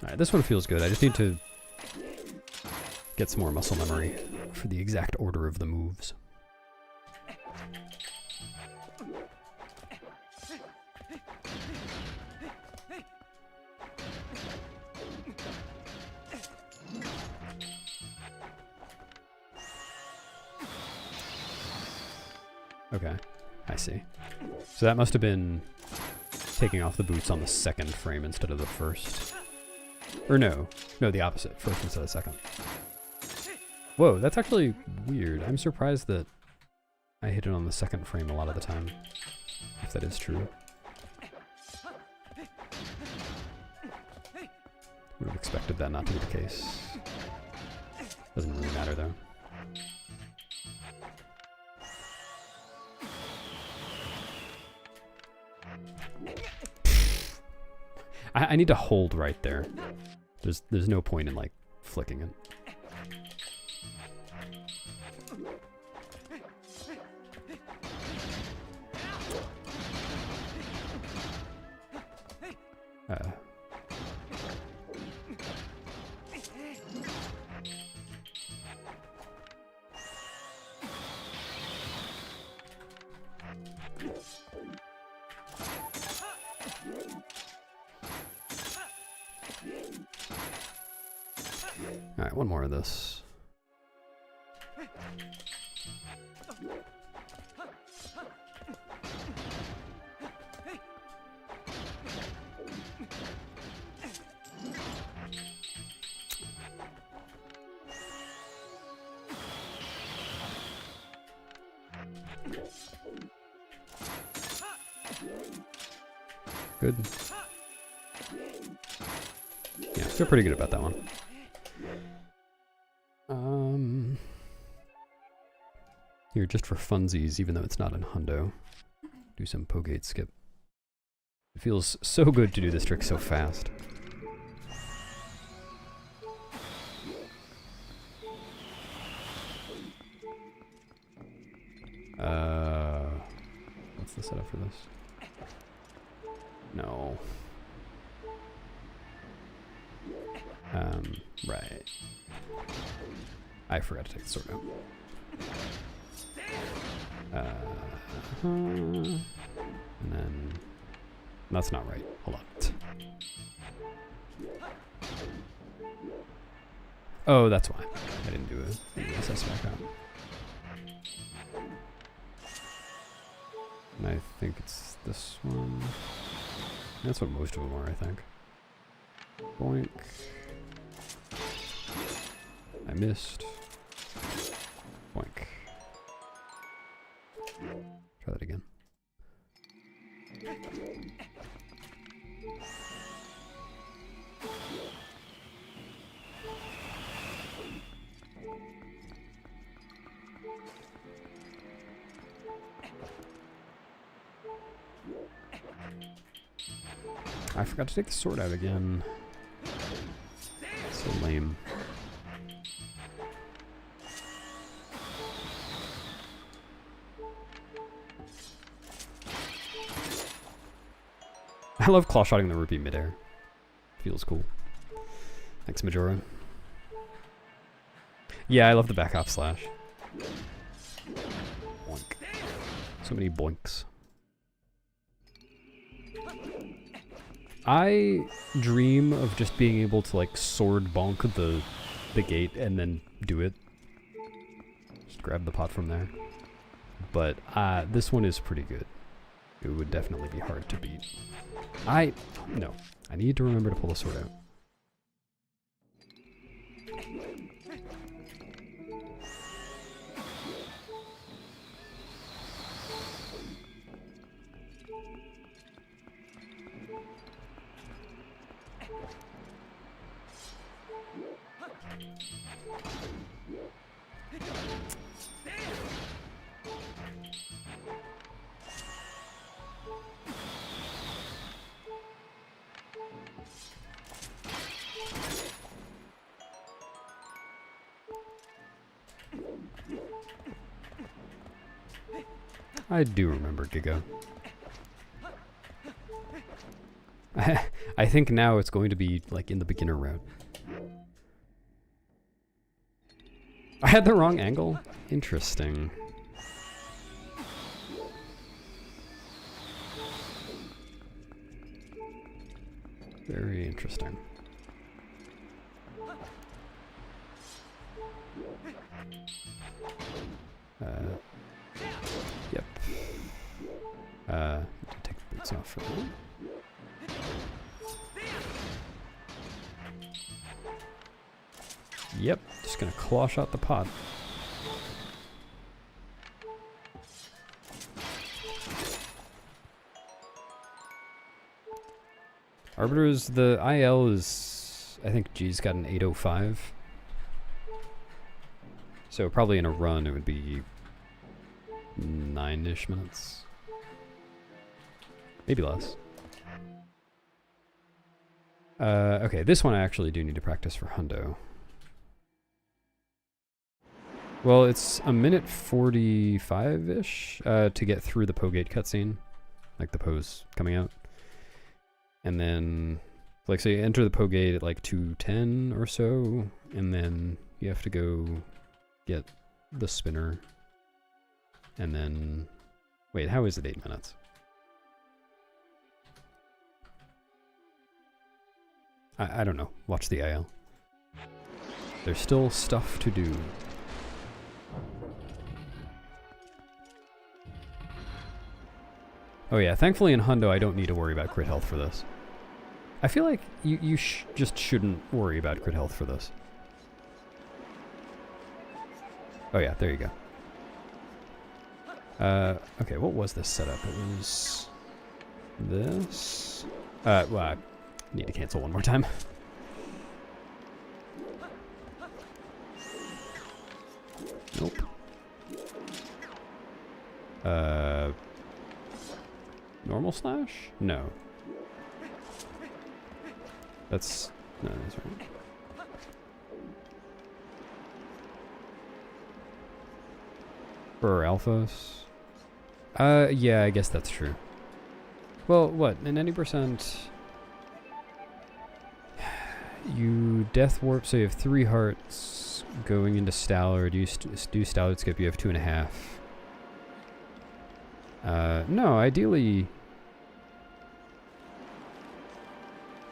Alright, this one feels good. I just need to get some more muscle memory for the exact order of the moves. Okay, I see. So that must have been taking off the boots on the second frame instead of the first. Or no, the opposite. First instead of second. Whoa, that's actually weird. I'm surprised that I hit it on the second frame a lot of the time, if that is true. Would have expected that not to be the case. Doesn't really matter though. I need to hold right there. There's no point in like flicking it. Alright, one more of this. Good. Yeah, feel pretty good about that one. Here, just for funsies, even though it's not in hundo, do some Pogate skip. It feels so good to do this trick so fast. What's the setup for this? No. Right. I forgot to take the sword out. And then... That's not right. Hold on. Oh, that's why. I didn't do a SS back out. And I think it's this one. That's what most of them are, I think. Boink. I missed. Boink. Try that again. I forgot to take the sword out again. So lame. I love claw-shotting the rupee midair. Feels cool. Thanks, Majora. Yeah, I love the back hop slash. Boink. So many boinks. I dream of just being able to like sword bonk the gate and then do it. Just grab the pot from there. But this one is pretty good. It would definitely be hard to beat. No. I need to remember to pull the sword out. I do remember Giga. I think now it's going to be like in the beginner route. I had the wrong angle? Interesting. Very interesting. Yep. Take the boots off for that. Yep, just gonna claw shot the pot. Arbiters, the IL is, I think G's got an 805. So probably in a run it would be 9-ish minutes. Maybe less. Okay, this one I actually do need to practice for Hundo. Well, it's a minute 45-ish to get through the Pogo gate cutscene. Like the pose coming out. And then, like, so you enter the Pogo gate at like 2:10 or so, and then you have to go get the spinner. And then, wait, how is it 8 minutes? I don't know. Watch the IL. There's still stuff to do. Oh yeah, thankfully in Hundo I don't need to worry about crit health for this. I feel like you just shouldn't worry about crit health for this. Oh yeah, there you go. Okay, what was this setup? It was this. Well, I need to cancel one more time. Nope. Normal slash? No. No, that's right. For alphas? Yeah, I guess that's true. Well, what? In any percent, you death warp, so you have 3 hearts going into Stallard. You do Stallard skip, you have 2.5. No, ideally...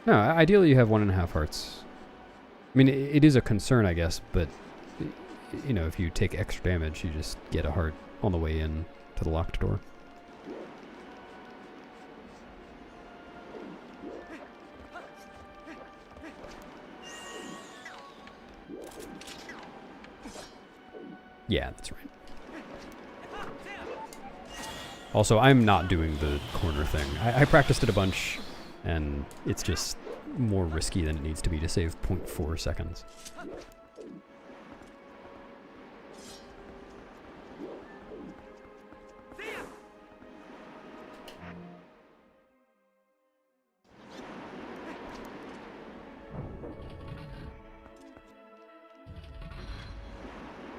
No, ideally you have 1.5 hearts. I mean, it is a concern, I guess, but, you know, if you take extra damage, you just get a heart on the way in to the locked door. Yeah, that's right. Also, I'm not doing the corner thing. I practiced it a bunch, and it's just more risky than it needs to be to save 0.4 seconds.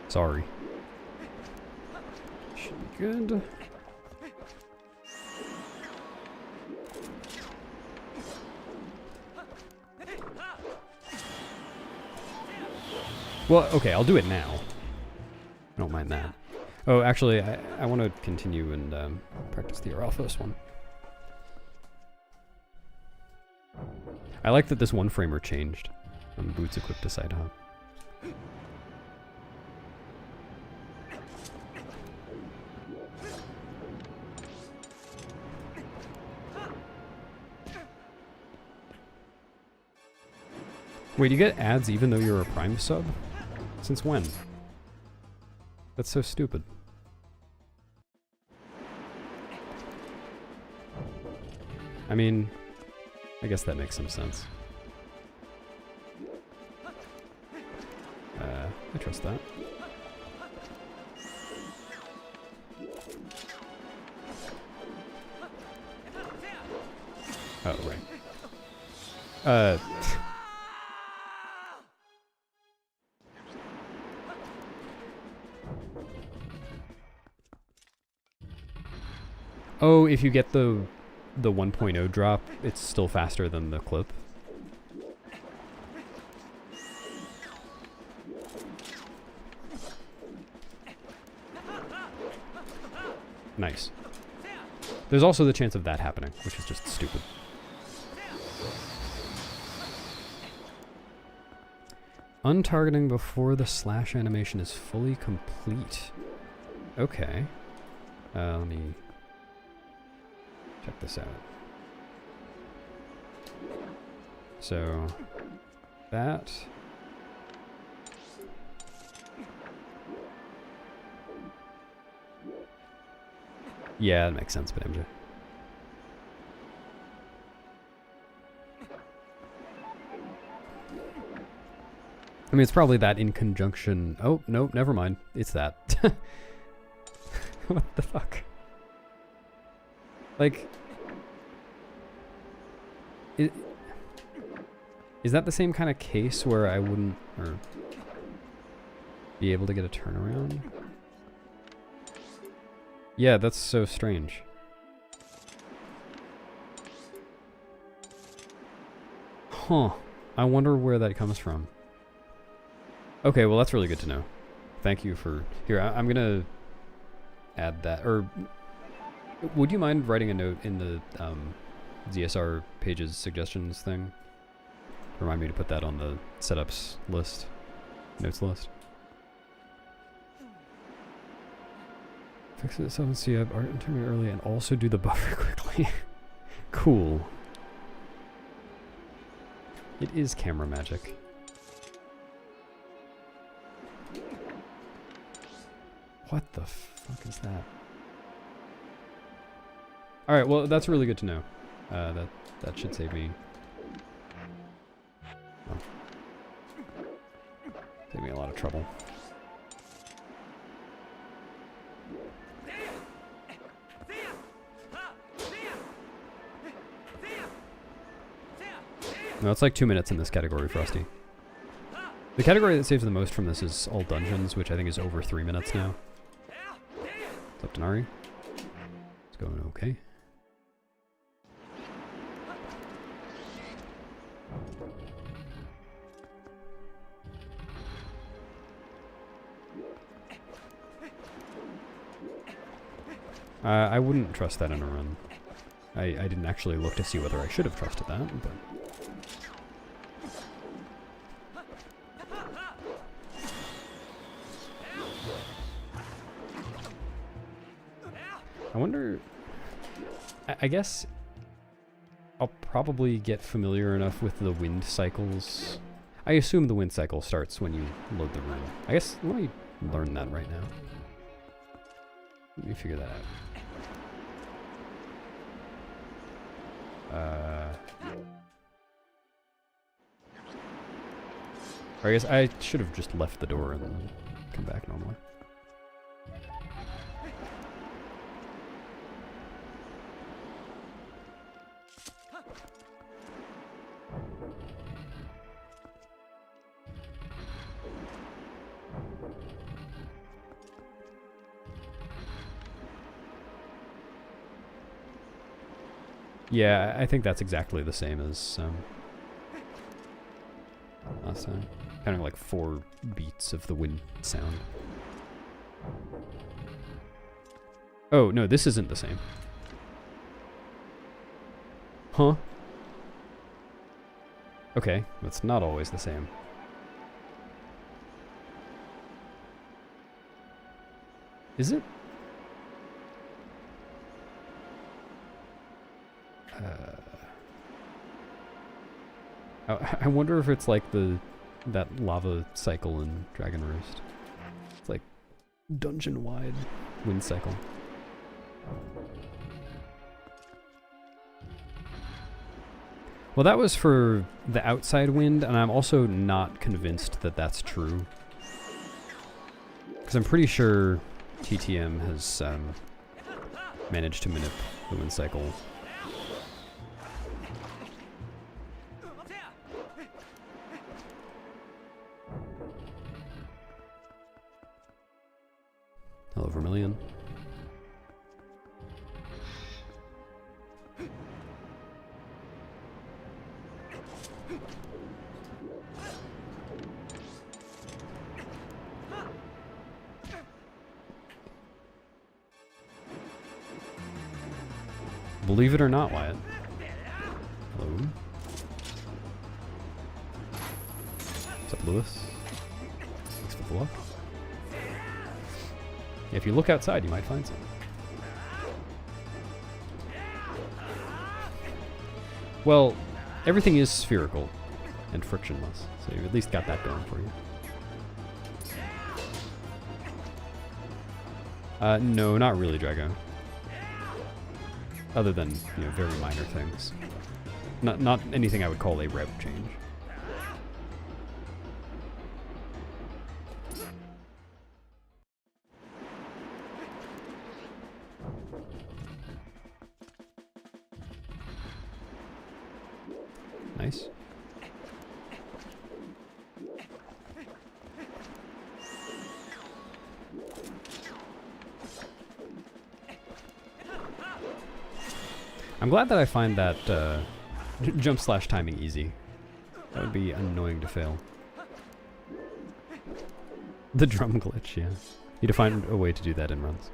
Sorry. Should be good. Well, okay, I'll do it now. I don't mind that. Oh, actually, I want to continue and practice the Aralphos one. I like that this one framer changed from boots equipped to side hop. Wait, you get ads even though you're a Prime sub? Since when? That's so stupid. I mean, I guess that makes some sense. I trust that. Oh, right. Oh, if you get the 1.0 drop, it's still faster than the clip. Nice. There's also the chance of that happening, which is just stupid. Untargeting before the slash animation is fully complete. Okay. Let me check this out. So, that... Yeah, that makes sense, but MJ. I mean, it's probably that in conjunction... Oh, no, never mind. It's that. What the fuck? Like... Is that the same kind of case where I wouldn't... or be able to get a turnaround? Yeah, that's so strange. Huh. I wonder where that comes from. Okay, well that's really good to know. Thank you for... Here, I'm gonna add that. Or, would you mind writing a note in the ZSR pages suggestions thing? Remind me to put that on the setups list. Notes list. Fix it so see art and turn it early and also do the buffer quickly. Cool. It is camera magic. What the fuck is that? Alright, well that's really good to know. That should save me... well, save me a lot of trouble. No, it's like 2 minutes in this category, Frosty. The category that saves the most from this is all dungeons, which I think is over 3 minutes now. What's up, Denari? It's going okay. I wouldn't trust that in a run. I didn't actually look to see whether I should have trusted that, but... I wonder... I guess I'll probably get familiar enough with the wind cycles. I assume the wind cycle starts when you load the room. I guess, let me learn that right now. Let me figure that out. Or I guess I should have just left the door and then come back normally. Yeah, I think that's exactly the same as last time. Kind of like 4 beats of the wind sound. Oh, no, this isn't the same. Huh? Okay, it's not always the same. Is it? I wonder if it's like that lava cycle in Dragon Roost. It's like dungeon-wide wind cycle. Well, that was for the outside wind, and I'm also not convinced that that's true. Because I'm pretty sure TTM has managed to manipulate the wind cycle. Hello, Vermilion. Believe it or not, Wyatt. Hello. What's up, Lewis? Thanks for the luck. If you look outside, you might find some. Well, everything is spherical and frictionless, so you've at least got that going for you. No, not really, Drago. Other than, you know, very minor things. Not anything I would call a route change. Nice. I'm glad that I find that jump slash timing easy. That would be annoying to fail. The drum glitch, yeah. Need to find a way to do that in runs.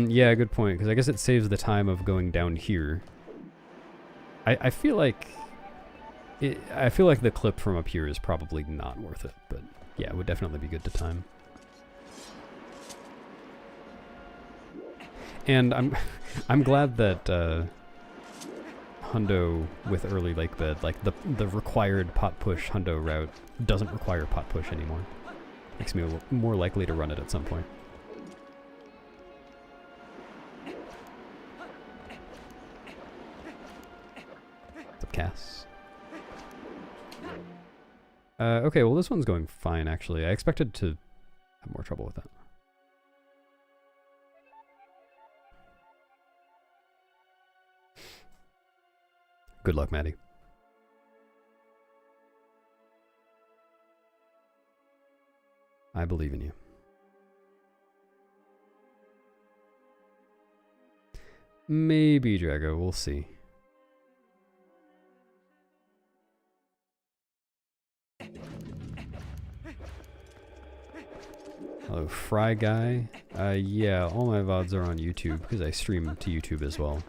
Yeah, good point, because I guess it saves the time of going down here. I feel like the clip from up here is probably not worth it, but yeah, it would definitely be good to time. And I'm glad that Hundo with early Lakebed, like the required pot push Hundo route doesn't require pot push anymore. Makes me more likely to run it at some point. What's up, Cass? Okay, well this one's going fine actually. I expected to have more trouble with that. Good luck, Maddie. I believe in you. Maybe, Drago, we'll see. Hello, Fry Guy. Yeah, all my VODs are on YouTube because I stream to YouTube as well.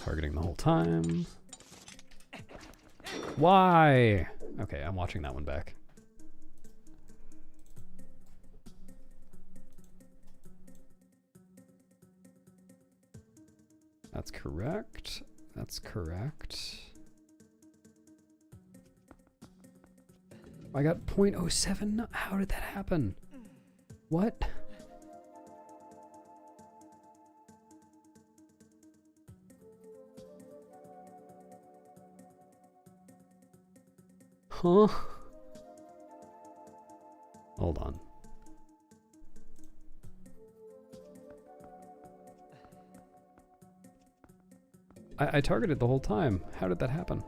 Targeting the whole time. Why? Okay, I'm watching that one back. That's correct. That's correct. I got 0.07. How did that happen? What? Huh? Hold on. I targeted the whole time. How did that happen?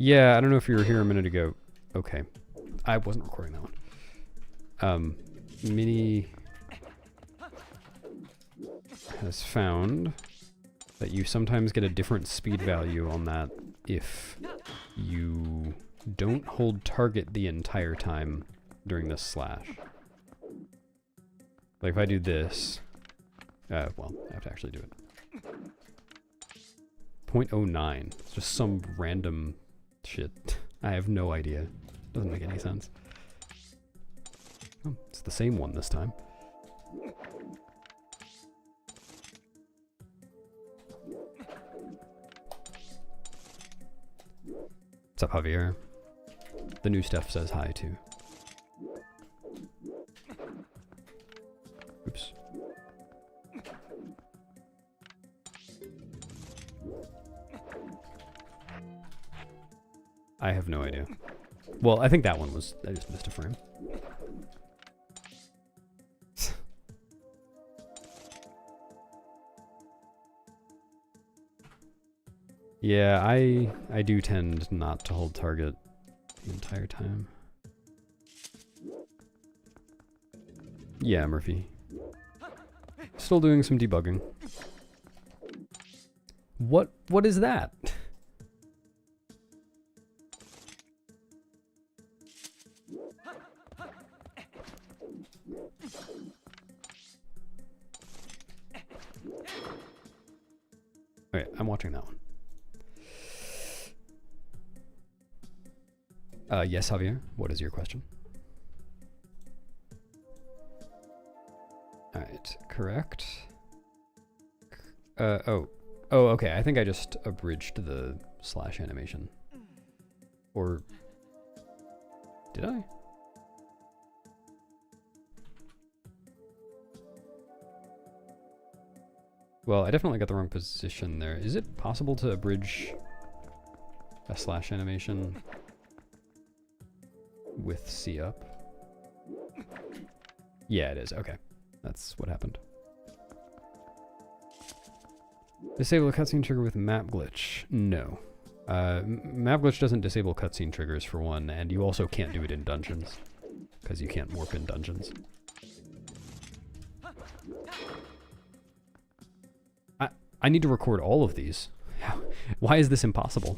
Yeah, I don't know if you were here a minute ago. Okay. I wasn't recording that one. Mini has found that you sometimes get a different speed value on that if you don't hold target the entire time during this slash. Like if I do this, well, I have to actually do it. 0.09. It's just some random shit. I have no idea. Doesn't make any sense. Oh, it's the same one this time. What's up, Javier? The new stuff says hi too. Oops. I have no idea. Well, I think that one was... I just missed a frame. Yeah, I do tend not to hold target the entire time. Yeah, Murphy. Still doing some debugging. What is that? Okay, I'm watching that one. Yes, Javier, what is your question? Alright, correct. Oh, okay, I think I just abridged the slash animation. Or... did I? Well, I definitely got the wrong position there. Is it possible to abridge a slash animation with C up? Yeah, it is. Okay. That's what happened. Disable a cutscene trigger with map glitch. No. Map glitch doesn't disable cutscene triggers for one, and you also can't do it in dungeons. Because you can't warp in dungeons. I need to record all of these. Why is this impossible?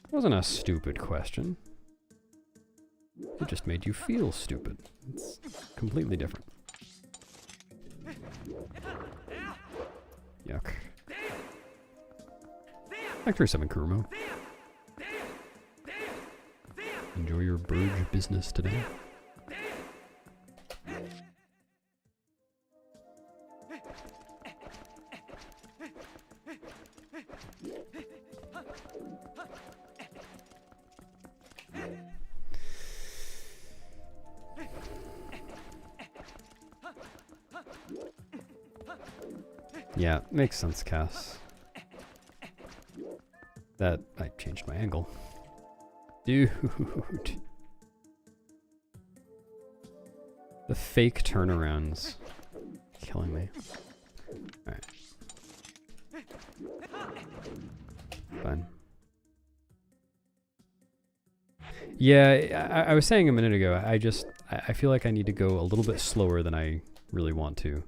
It wasn't a stupid question. It just made you feel stupid. It's completely different. Yuck. Factory 7 Kurumo. Enjoy your Burge business today. Yeah, makes sense, Cass. That... I changed my angle. Dude. The fake turnarounds. Killing me. Alright. Fine. Yeah, I was saying a minute ago, I feel like I need to go a little bit slower than I really want to.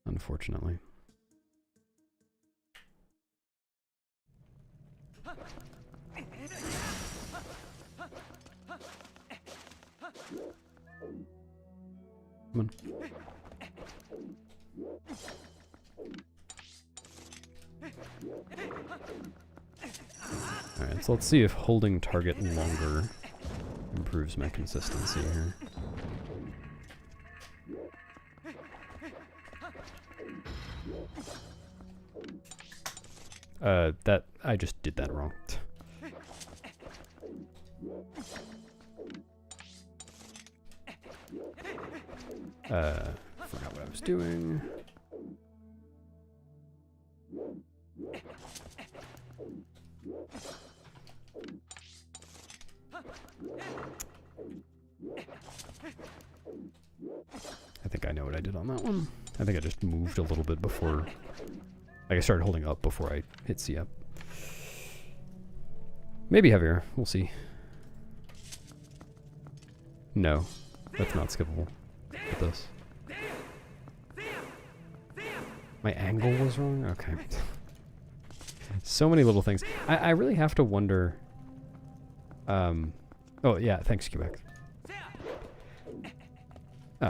Unfortunately. Come on. Alright, so let's see if holding target longer improves my consistency here. That, I just did that wrong. Forgot what I was doing. I think I know what I did on that one. I think I just moved a little bit before... Like I started holding up before I hit C up. Maybe heavier. We'll see. No. That's not skippable. With this. My angle was wrong? Okay. So many little things. I really have to wonder... oh, yeah, thanks, Quebec.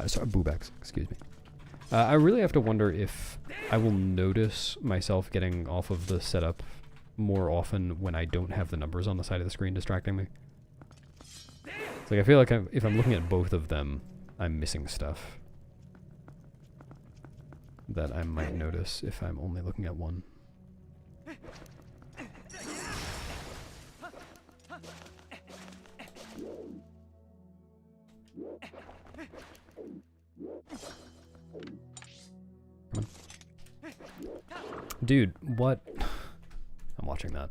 Sorry, Boobex, excuse me. I really have to wonder if I will notice myself getting off of the setup more often when I don't have the numbers on the side of the screen distracting me. It's like I feel like if I'm looking at both of them, I'm missing stuff that I might notice if I'm only looking at one. Come on. Dude, what? I'm watching that.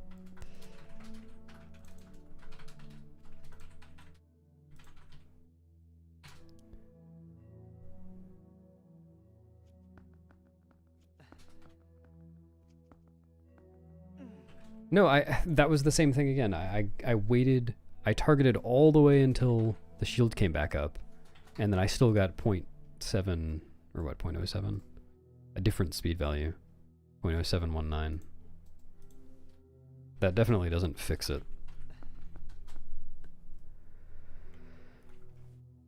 No, that was the same thing again. I waited, I targeted all the way until the shield came back up, and then I still got 0.7, or what, 0.07? A different speed value, 0.0719. That definitely doesn't fix it.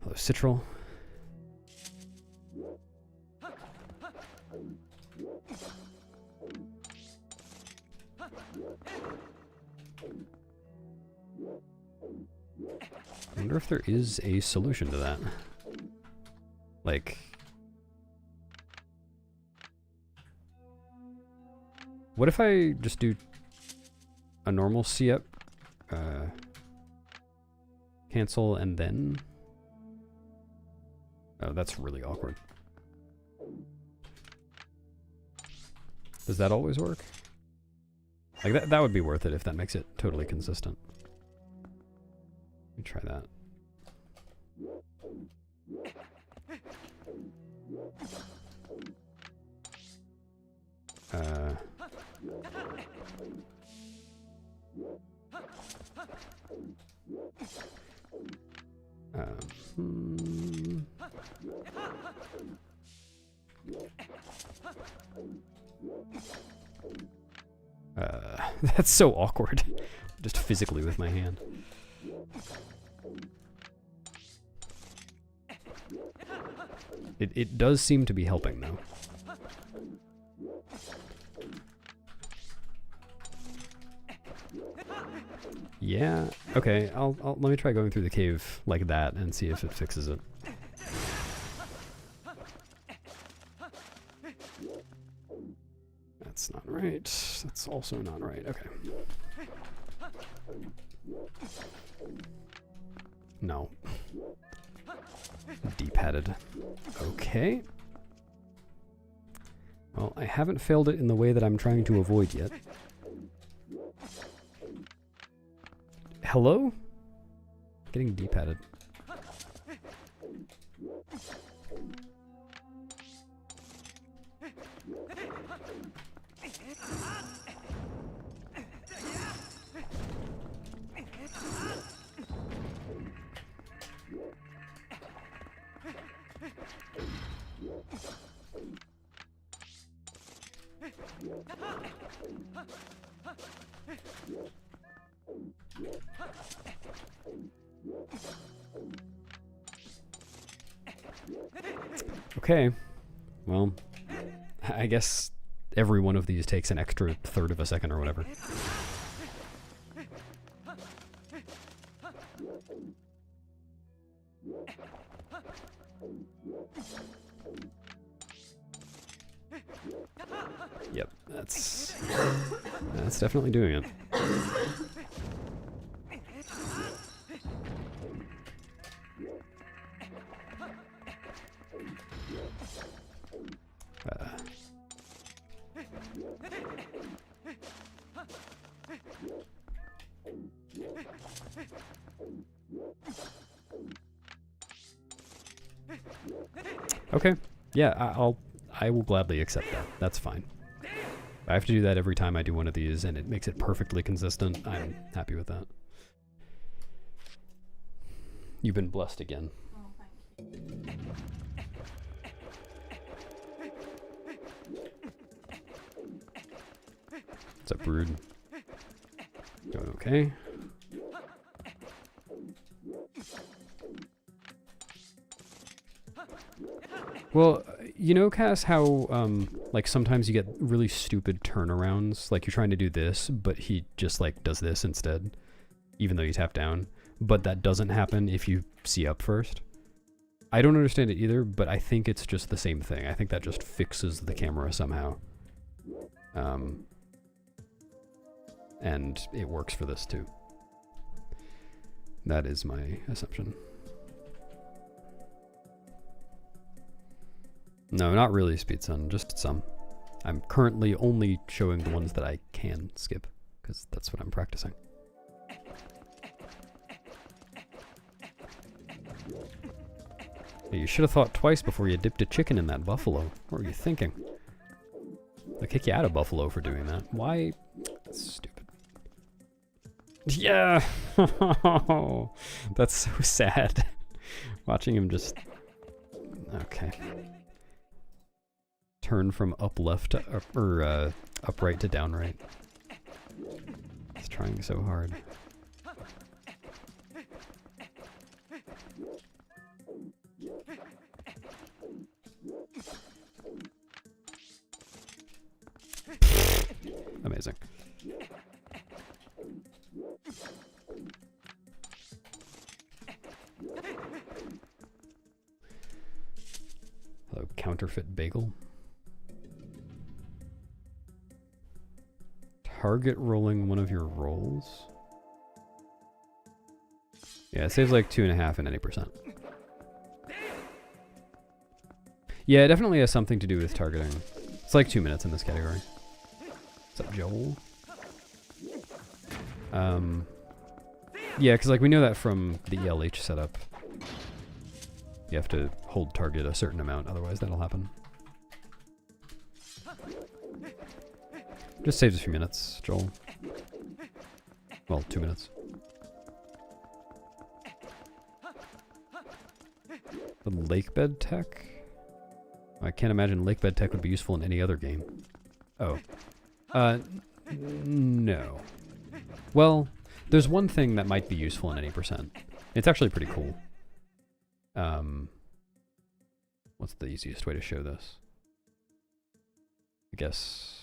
Hello, Citral. I wonder if there is a solution to that. Like... What if I just do a normal C-up, cancel, and then... Oh, that's really awkward. Does that always work? Like, that would be worth it if that makes it totally consistent. Let me try that. That's so awkward. Just physically with my hand. It does seem to be helping though. Yeah, okay, let me try going through the cave like that and see if it fixes it. That's not right. That's also not right. Okay. No. D-padded. Okay. Well, I haven't failed it in the way that I'm trying to avoid yet. Hello? Getting D-padded. Okay, well, I guess every one of these takes an extra third of a second or whatever. Yep, that's definitely doing it. Okay. Yeah, I will gladly accept that. That's fine. I have to do that every time I do one of these, and it makes it perfectly consistent. I'm happy with that. You've been blessed again. Oh, thank you. What's up, Brood? Doing okay? Well, you know, Cass, how, like, sometimes you get really stupid turnarounds. Like, you're trying to do this, but he just, like, does this instead, even though you tap down. But that doesn't happen if you see up first. I don't understand it either, but I think it's just the same thing. I think that just fixes the camera somehow. And it works for this, too. That is my assumption. No, not really, Speedson, just some. I'm currently only showing the ones that I can skip, because that's what I'm practicing. Hey, you should have thought twice before you dipped a chicken in that buffalo. What were you thinking? They'll kick you out of Buffalo for doing that. Why? That's stupid. Yeah! That's so sad. Watching him just... Okay. Turn from up left to up, or up right to down right. He's trying so hard. Amazing. Hello, counterfeit bagel. Target rolling one of your rolls? Yeah, it saves like 2.5 and any %. Yeah, it definitely has something to do with targeting. It's like 2 minutes in this category. What's up, Joel? Yeah, because like we know that from the ELH setup. You have to hold target a certain amount, otherwise that'll happen. Just saves a few minutes, Joel. Well, 2 minutes. The Lakebed tech? I can't imagine Lakebed tech would be useful in any other game. Oh. No. Well, there's one thing that might be useful in any %. It's actually pretty cool. What's the easiest way to show this? I guess...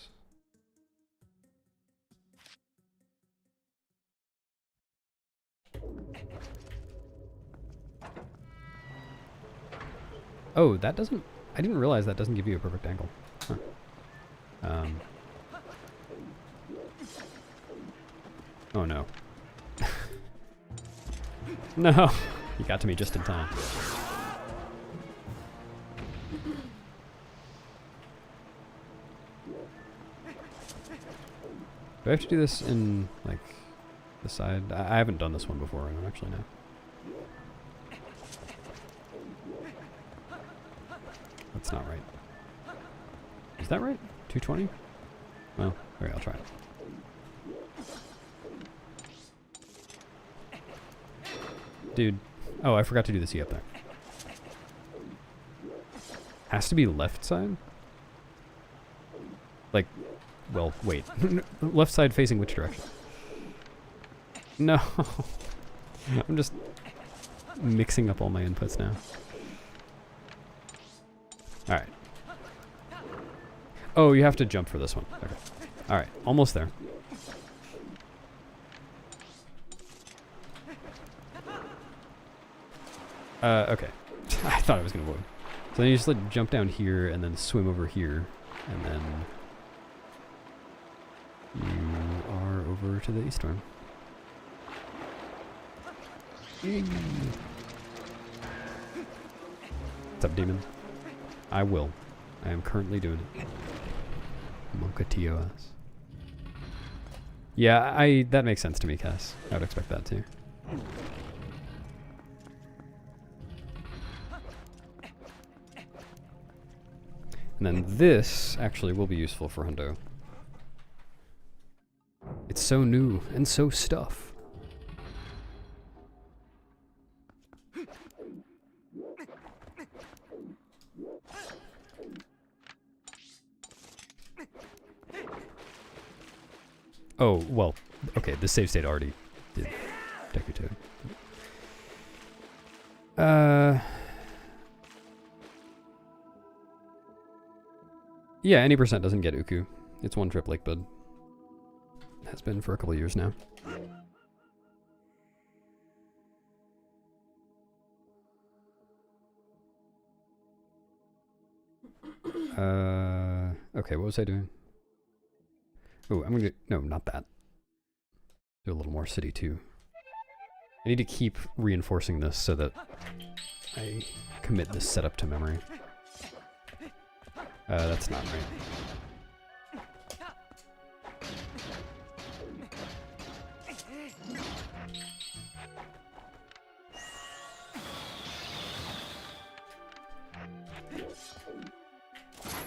Oh, that doesn't... I didn't realize that doesn't give you a perfect angle. Huh. Oh no. No! You got to me just in time. Do I have to do this in, like, the side? I haven't done this one before, I don't actually know. That's not right. Is that right? 220? Well, okay, I'll try it. Dude. Oh, I forgot to do the C up there. Has to be left side? Like, well, wait. Left side facing which direction? No. I'm just mixing up all my inputs now. Alright. Oh, you have to jump for this one. Okay. Alright, almost there. Okay. I thought I was gonna avoid. So then you just like jump down here and then swim over here, and then you are over to the east arm. What's up, demon? I will. I am currently doing it. Monka TOS. Yeah, that makes sense to me, Cass. I would expect that too. And then this actually will be useful for Hundo. It's so new and so stuff. Oh, well, okay, the save state already did Deku Toad. Yeah, any percent doesn't get Uku. It's one trip Lakebed. Has been for a couple years now. Okay, what was I doing? Oh, I'm gonna, no, not that. Do a little more city too. I need to keep reinforcing this so that I commit this setup to memory. That's not right.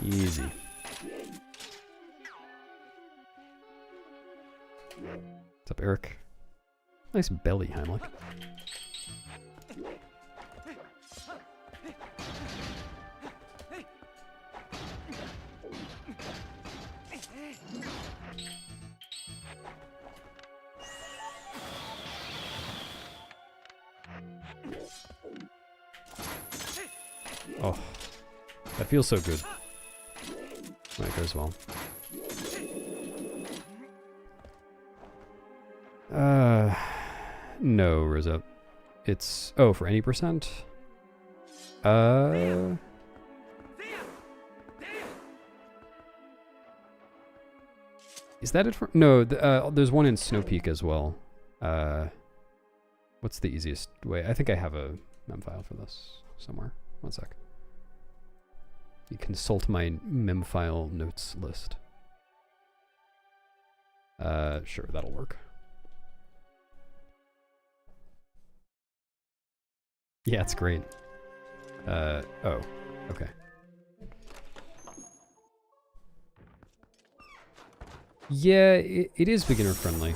Easy. What's up, Eric? Nice belly, Heimlich. Oh, that feels so good when it goes well. No, Rizzo. It's, oh, for any percent? Is that it for, no, there's one in Snow Peak as well. What's the easiest way? I think I have a mem file for this somewhere. One sec. You consult my mem file notes list. Sure, that'll work. Yeah, it's great. Oh, okay. Yeah, it is beginner friendly,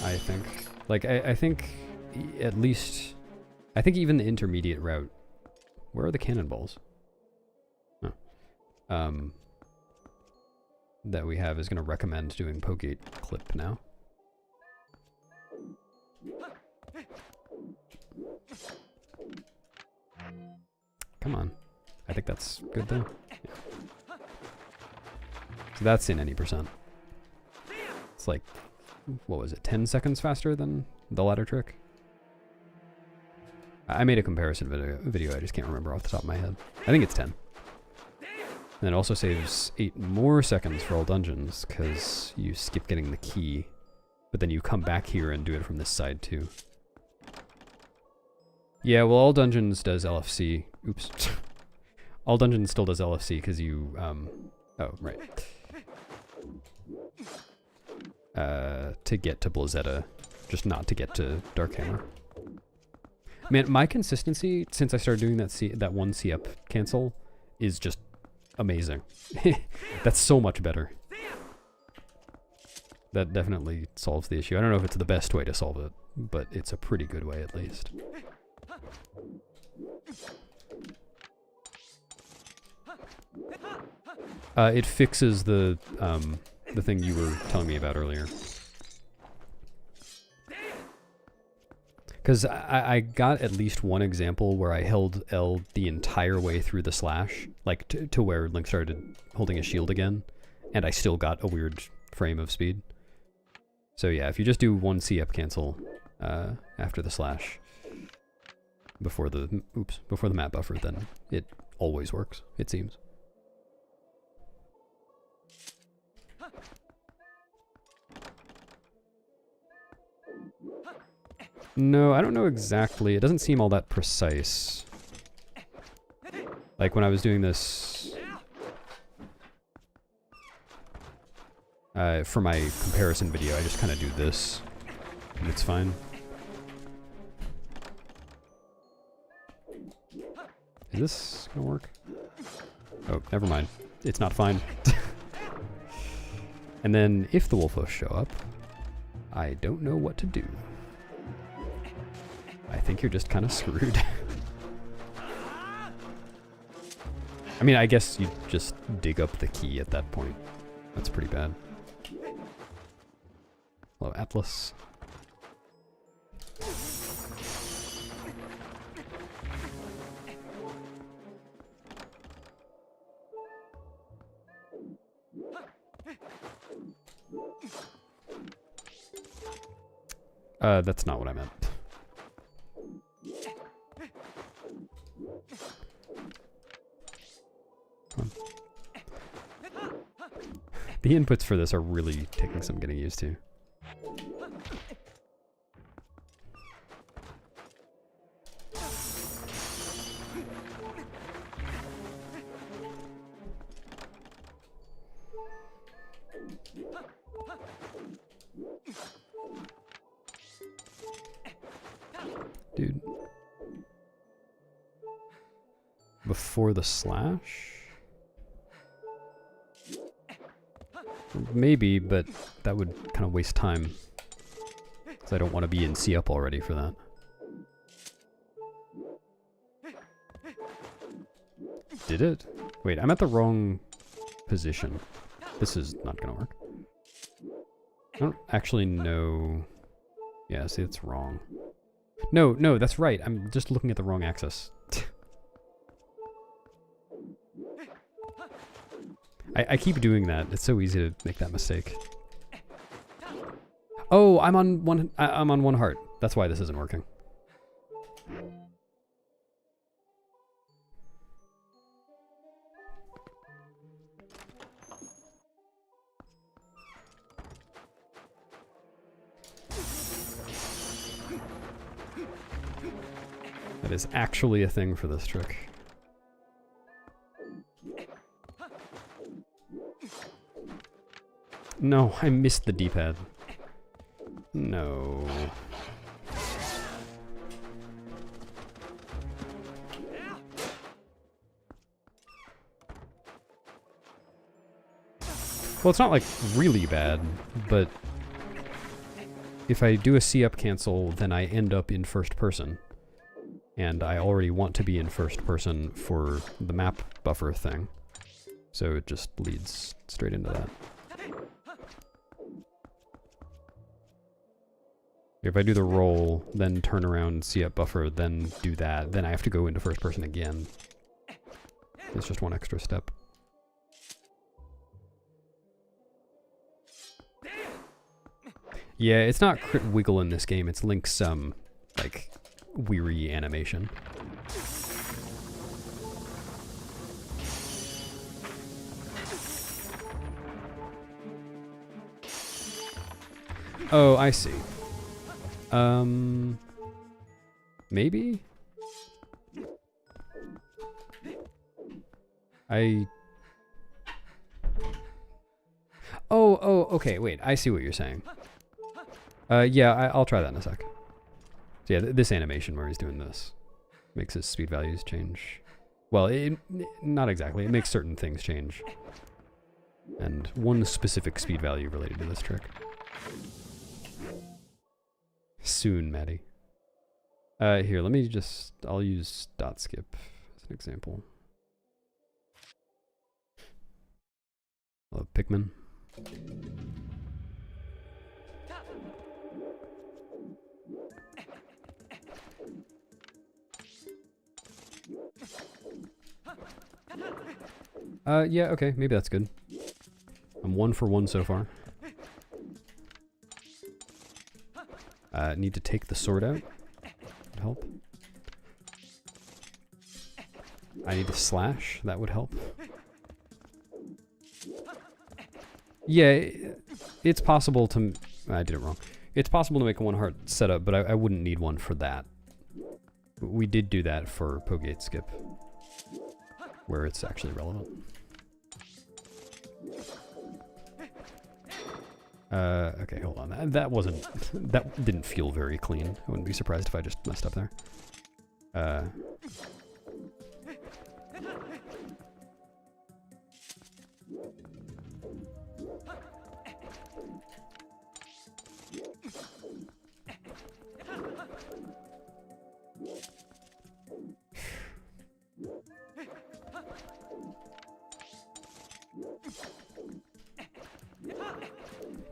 I think. Like, I think at least, I think even the intermediate route. Where are the cannonballs? Oh. That we have is going to recommend doing Pogate clip now. Come on. I think that's good though. Yeah. So that's in any percent. It's like, what was it, 10 seconds faster than the ladder trick? I made a comparison video, I just can't remember off the top of my head. I think it's 10. And it also saves 8 more seconds for all dungeons, because you skip getting the key, but then you come back here and do it from this side too. Yeah, well, all dungeons does LFC. Oops. All dungeons still does LFC because you, oh, right. To get to Blazetta, just not to get to Darkhammer. Man, my consistency since I started doing that one C-up cancel is just amazing. That's so much better. That definitely solves the issue. I don't know if it's the best way to solve it, but it's a pretty good way at least. It fixes the thing you were telling me about earlier. Because I got at least one example where I held L the entire way through the slash, like to where Link started holding a shield again, and I still got a weird frame of speed. So yeah, if you just do one C-up cancel after the slash before the map buffer, then it always works, it seems. No, I don't know exactly. It doesn't seem all that precise. Like when I was doing this for my comparison video, I just kind of do this, and it's fine. Is this gonna work? Oh, never mind. it's not fine. And then if the wolfos show up, I don't know what to do. I think you're just kind of screwed. I mean, I guess you just dig up the key at that point. That's pretty bad. Hello, Atlas. That's not what I meant. Come on. The inputs for this are really taking some getting used to. Dude. Before the slash? Maybe, but that would kind of waste time. Because I don't want to be in C up already for that. Did it? Wait, I'm at the wrong position. This is not going to work. I don't actually know. Yeah, see, it's wrong. No, no, that's right. I'm just looking at the wrong axis. I keep doing that. It's so easy to make that mistake. Oh, I'm on one heart. That's why this isn't working. That is actually a thing for this trick. No, I missed the D-pad. No. Well, it's not like really bad, but if I do a C up cancel, then I end up in first person. And I already want to be in first person for the map buffer thing. So it just leads straight into that. If I do the roll, then turn around, C up buffer, then do that, then I have to go into first person again. It's just one extra step. Yeah, it's not crit wiggle in this game, it's Link's, like, weary animation. Oh, I see. Maybe? Oh, okay, wait, I see what you're saying. Yeah, I'll try that in a sec. So yeah, this animation where he's doing this makes his speed values change. Well, not exactly, it makes certain things change. And one specific speed value related to this trick. Soon, Maddie. Here, let me just, I'll use dot skip as an example. Pikmin. Yeah, okay, maybe that's good. I'm 1 for 1 so far. Need to take the sword out. Would help. I need to slash. That would help. Yeah, it's possible to... I did it wrong. It's possible to make a 1 heart setup, but I wouldn't need one for that. We did do that for Pogate skip, where it's actually relevant. Okay, hold on. That wasn't... That didn't feel very clean. I wouldn't be surprised if I just messed up there.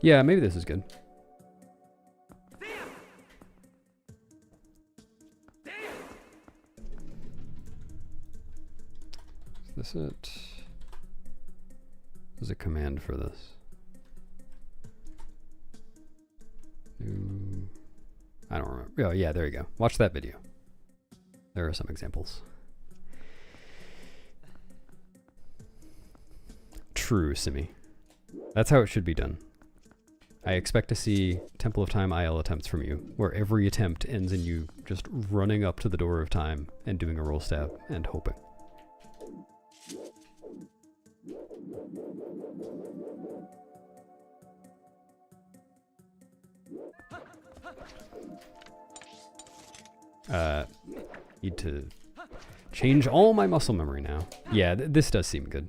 Yeah, maybe this is good. Is this it? There's a command for this. New. I don't remember. Oh, yeah, there you go. Watch that video. There are some examples. True, Simi. That's how it should be done. I expect to see Temple of Time IL attempts from you, where every attempt ends in you just running up to the door of time and doing a roll stab and hoping. Need to change all my muscle memory now. Yeah, this does seem good.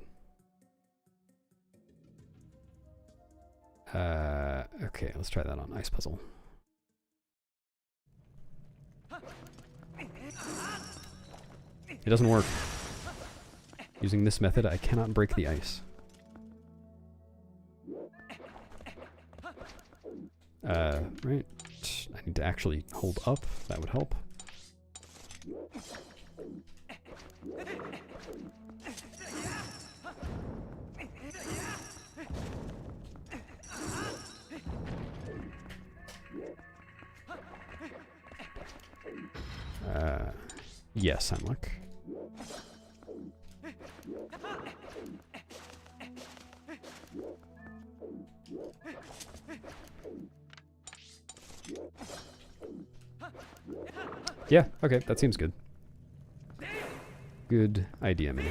Okay, let's try that on Ice Puzzle. It doesn't work. Using this method, I cannot break the ice. Right. I need to actually hold up. That would help. Yes, Hemlock. Yeah, okay, that seems good. Good idea, Minnie.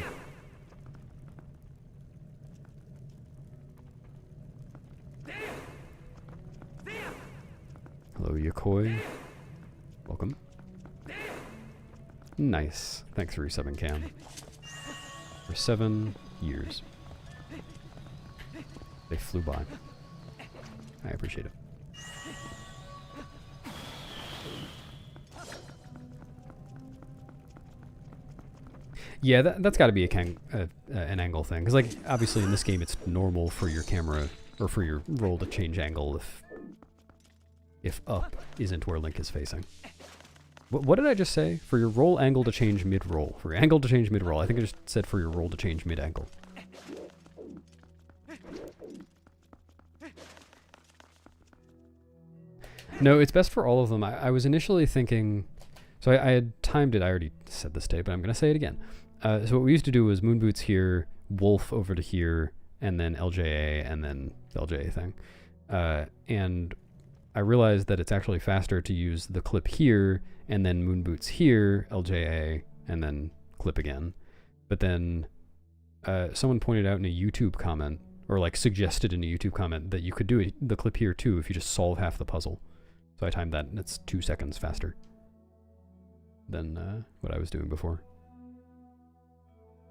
Hello, Yokoi. Welcome. Nice. Thanks for resubbing, Cam. For 7 years. They flew by. I appreciate it. Yeah, that's got to be an angle thing. Because, like, obviously in this game it's normal for your camera, or for your roll to change angle if up isn't where Link is facing. What did I just say? For your roll angle to change mid-roll. For your angle to change mid-roll. I think I just said for your roll to change mid-angle. No, it's best for all of them. I was initially thinking... So I had timed it. I already said this today, but I'm going to say it again. So what we used to do was Moon Boots here, Wolf over to here, and then LJA, and then the LJA thing. And I realized that it's actually faster to use the clip here, and then Moon Boots here, LJA, and then clip again. But then someone pointed out in a YouTube comment, or like suggested in a YouTube comment, that you could do the clip here too if you just solve half the puzzle. So I timed that, and it's 2 seconds faster than what I was doing before.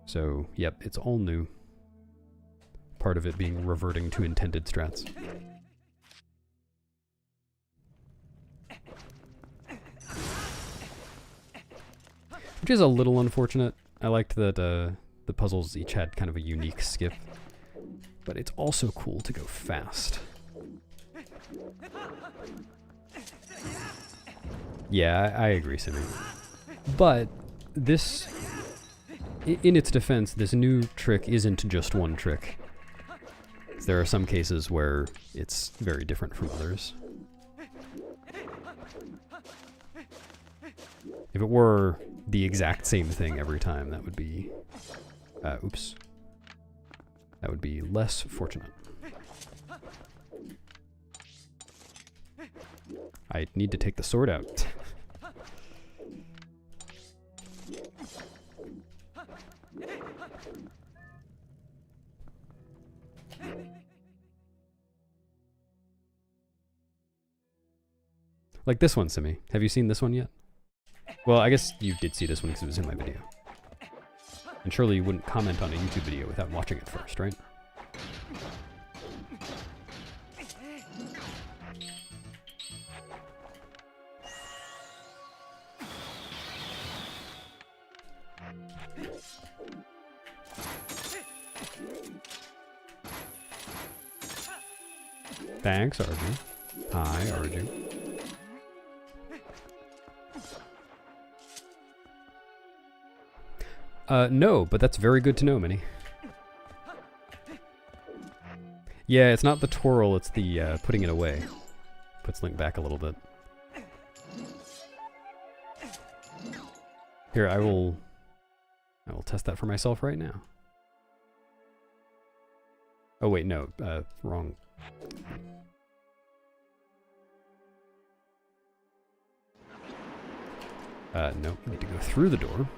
So, yep, it's all new. Part of it being reverting to intended strats. Which is a little unfortunate. I liked that the puzzles each had kind of a unique skip. But it's also cool to go fast. Yeah, I agree, Simi. But this, in its defense, this new trick isn't just one trick. There are some cases where it's very different from others. If it were the exact same thing every time, that would be... oops. That would be less fortunate. I need to take the sword out. Like this one, Simi. Have you seen this one yet? Well, I guess you did see this one because it was in my video. And surely you wouldn't comment on a YouTube video without watching it first, right? Thanks, Arju. Hi, Arju. No, but that's very good to know, Minnie. Yeah, it's not the twirl, it's the putting it away. Puts Link back a little bit. Here, I will test that for myself right now. Oh wait, no, wrong. No, need to go through the door.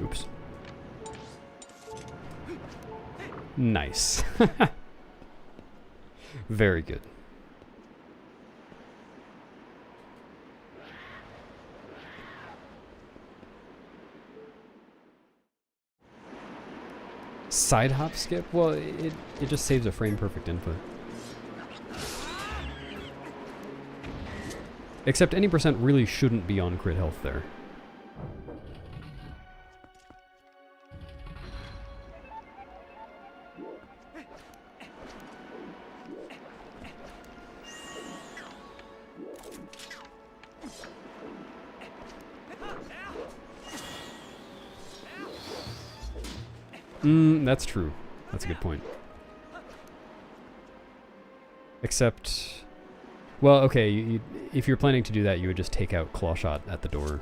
Oops. Nice. Very good. Side hop skip? Well, it just saves a frame perfect input. Except any percent really shouldn't be on crit health there. That's true. That's a good point. Except, well, okay, if you're planning to do that, you would just take out Claw Shot at the door.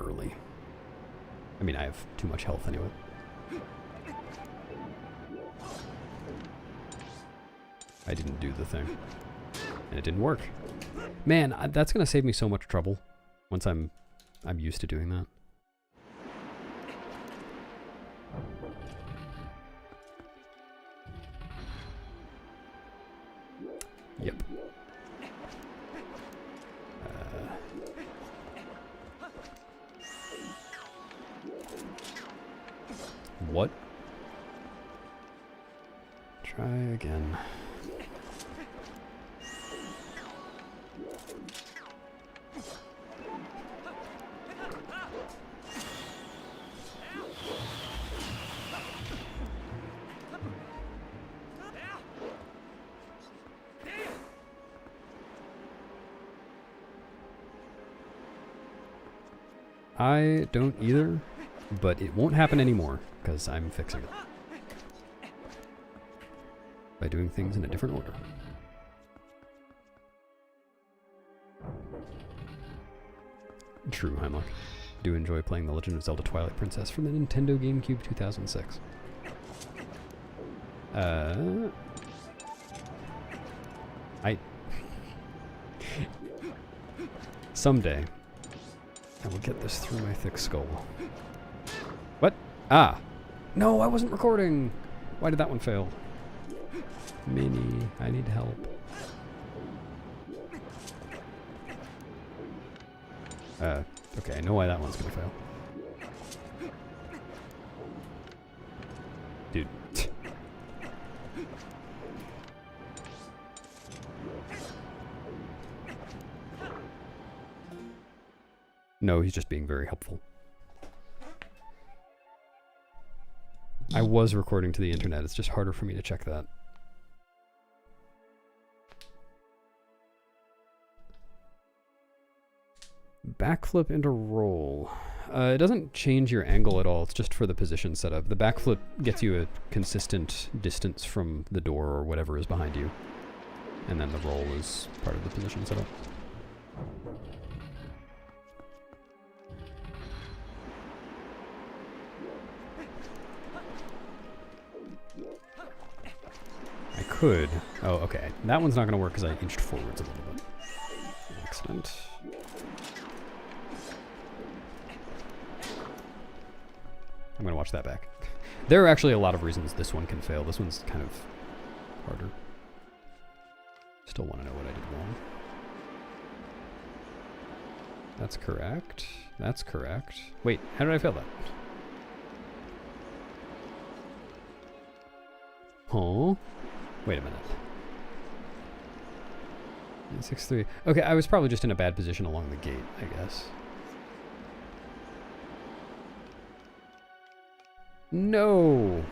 Early. I mean, I have too much health anyway. I didn't do the thing. And it didn't work. Man, that's gonna save me so much trouble once I'm used to doing that. Yep. What? Try again. I don't either, but it won't happen anymore, because I'm fixing it. By doing things in a different order. True, Heimlich. Do enjoy playing The Legend of Zelda Twilight Princess for the Nintendo GameCube 2006. Someday, I will get this through my thick skull. What? Ah! No, I wasn't recording! Why did that one fail? Minnie, I need help. Okay, I know why that one's gonna fail. Dude. No, he's just being very helpful. I was recording to the internet, it's just harder for me to check that. Backflip into roll. It doesn't change your angle at all, it's just for the position setup. The backflip gets you a consistent distance from the door or whatever is behind you. And then the roll is part of the position setup. I could. Oh, okay. That one's not going to work because I inched forwards a little bit. Excellent. I'm gonna watch that back. There are actually a lot of reasons this one can fail. This one's kind of harder. Still want to know what I did wrong. That's correct. That's correct. Wait, how did I fail that? Huh? Wait a minute. 6-3. Okay, I was probably just in a bad position along the gate, I guess. No!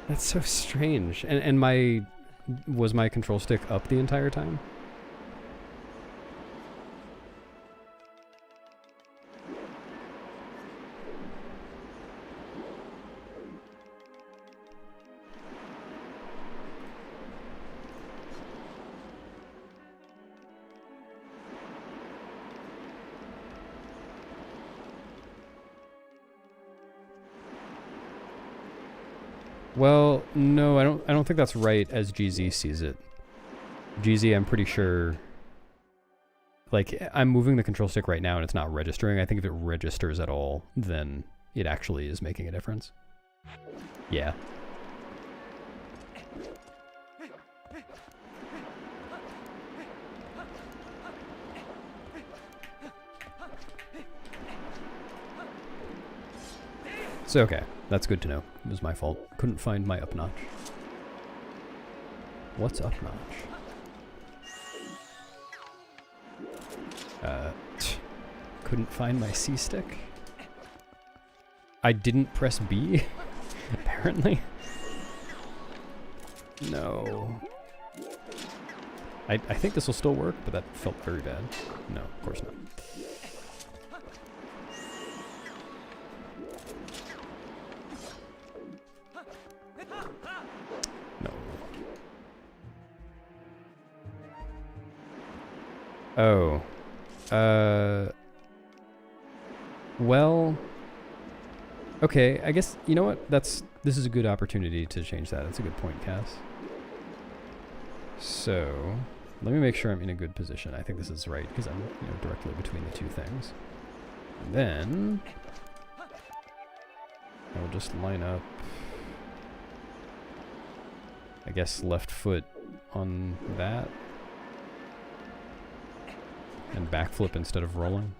That's so strange. And was my control stick up the entire time? Well, no, I don't think that's right as GZ sees it. GZ, I'm pretty sure, like, I'm moving the control stick right now and it's not registering. I think if it registers at all, then it actually is making a difference. Yeah. So, okay. That's good to know. It was my fault. Couldn't find my up notch. What's up notch? Couldn't find my C stick. I didn't press B, apparently. No. I think this will still work, but that felt very bad. No, of course not. Oh. Well. Okay, I guess, you know what? This is a good opportunity to change that. That's a good point, Cass. So, let me make sure I'm in a good position. I think this is right, because I'm, you know, directly between the two things. And then I'll just line up, I guess, left foot on that. And backflip instead of rolling.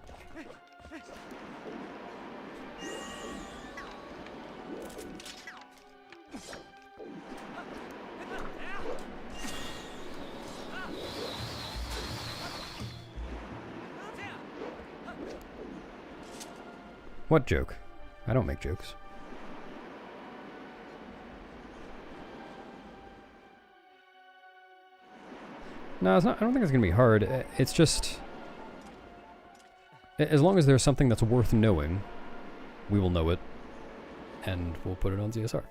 What joke? I don't make jokes. No, it's not. I don't think it's gonna be hard. It's just, as long as there's something that's worth knowing, we will know it, and we'll put it on ZSR.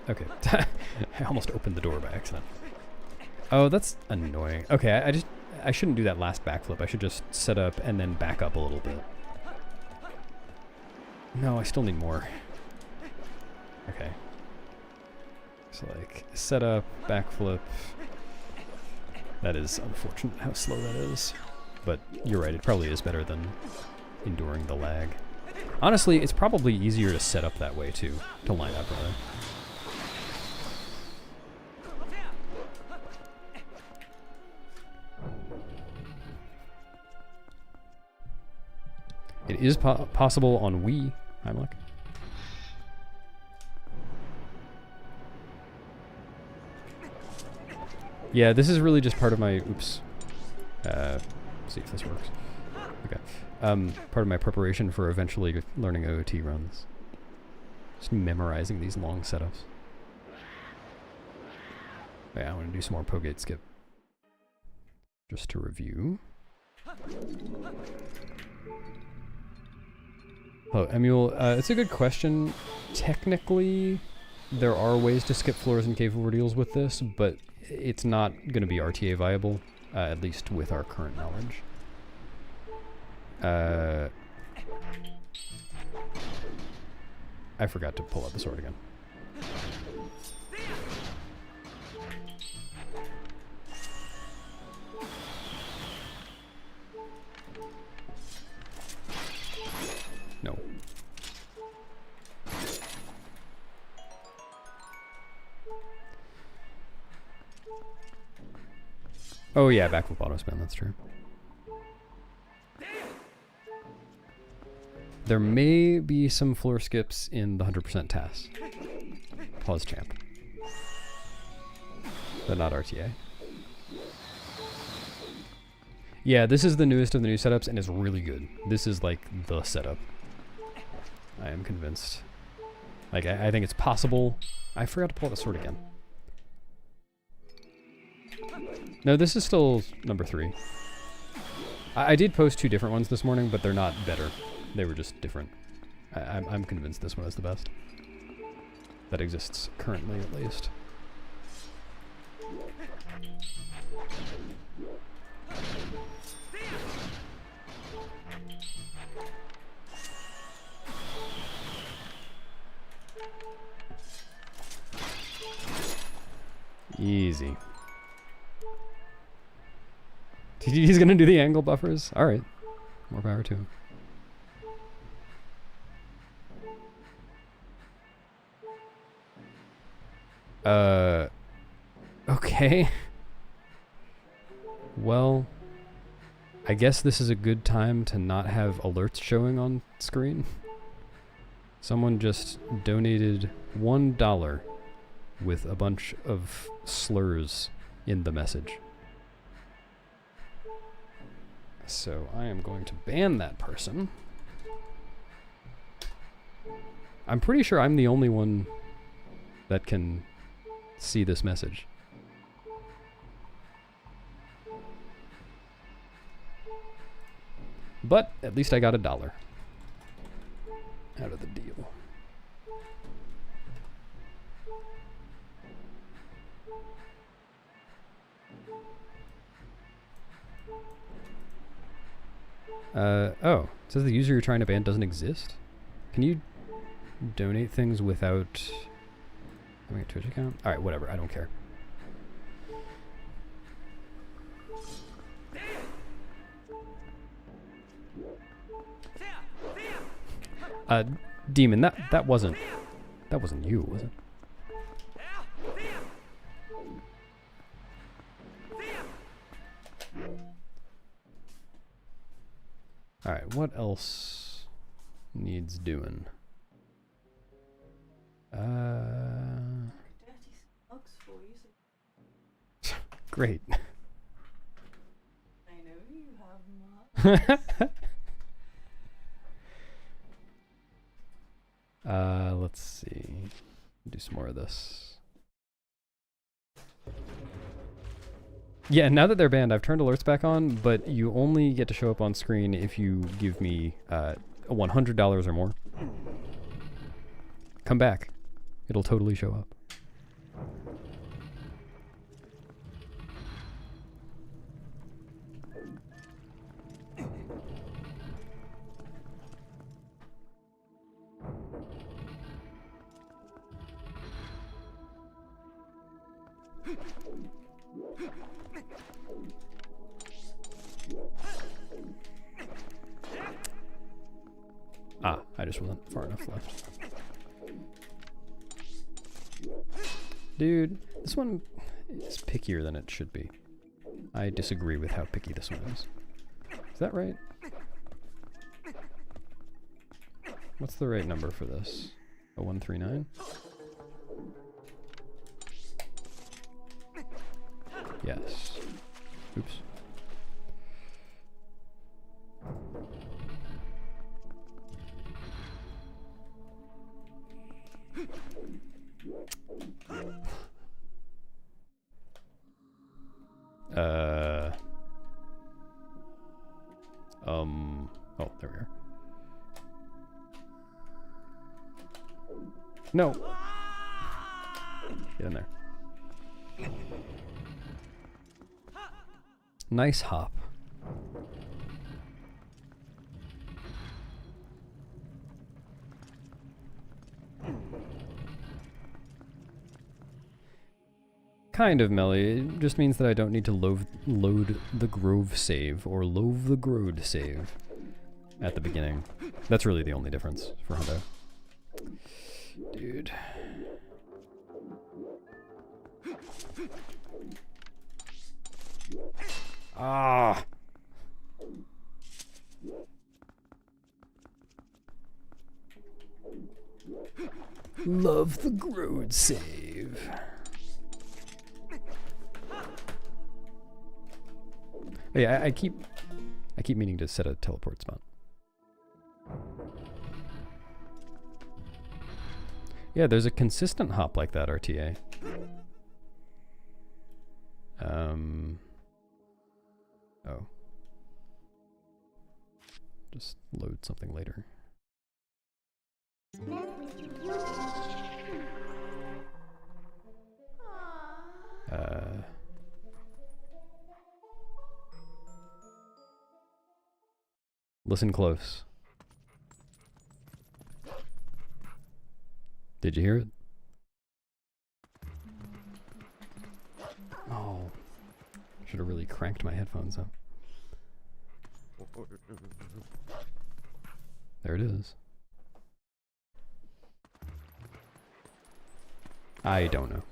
Okay. I almost opened the door by accident. Oh, that's annoying. Okay, I shouldn't do that last backflip. I should just set up and then back up a little bit. No, I still need more. Okay. So, like, set up, backflip. That is unfortunate how slow that is. But you're right, it probably is better than enduring the lag. Honestly, it's probably easier to set up that way, too. To line up, rather. It is possible on Wii, Heimlich. Yeah, this is really just part of my, oops. See if this works. Okay. Part of my preparation for eventually learning OOT runs. Just memorizing these long setups. Yeah, I want to do some more Pogate skip. Just to review. Oh, Emule, it's a good question. Technically, there are ways to skip floors and cave ordeals with this, but it's not going to be RTA viable. at least with our current knowledge. I forgot to pull out the sword again. No. Oh yeah, backflip auto spin, that's true. There may be some floor skips in the 100% TAS. Pause champ. But not RTA. Yeah, this is the newest of the new setups and it's really good. This is like the setup. I am convinced. Like, I think it's possible. I forgot to pull out the sword again. No, this is still number 3. I did post 2 different ones this morning, but they're not better. They were just different. I'm convinced this one is the best. That exists currently, at least. Easy. He's gonna do the angle buffers? Alright. More power to him. Okay. Well, I guess this is a good time to not have alerts showing on screen. Someone just donated $1 with a bunch of slurs in the message. So I am going to ban that person. I'm pretty sure I'm the only one that can see this message. But at least I got $1 out of the deal. Oh, it says the user you're trying to ban doesn't exist? Can you donate things without having a Twitch account? Alright, whatever, I don't care. Demon, that wasn't you, was it? Alright, what else needs doing? Great. I know you have much. Let's see. Do some more of this. Yeah, now that they're banned, I've turned alerts back on, but you only get to show up on screen if you give me $100 or more. Come back. It'll totally show up. Ah, I just wasn't far enough left. Dude, this one is pickier than it should be. I disagree with how picky this one is. Is that right? What's the right number for this? A 139? Yes. Oops. Oh, there we are. No. Get in there. Nice hop. Kind of, Melly. It just means that I don't need to load the Grove save, or loave the Grode save at the beginning. That's really the only difference for Hundo. Dude. Ah! Love the Grode save. Yeah, I keep meaning to set a teleport spot. Yeah, there's a consistent hop like that, RTA. Oh. Just load something later. Listen close. Did you hear it? Oh. Should have really cranked my headphones up. There it is. I don't know.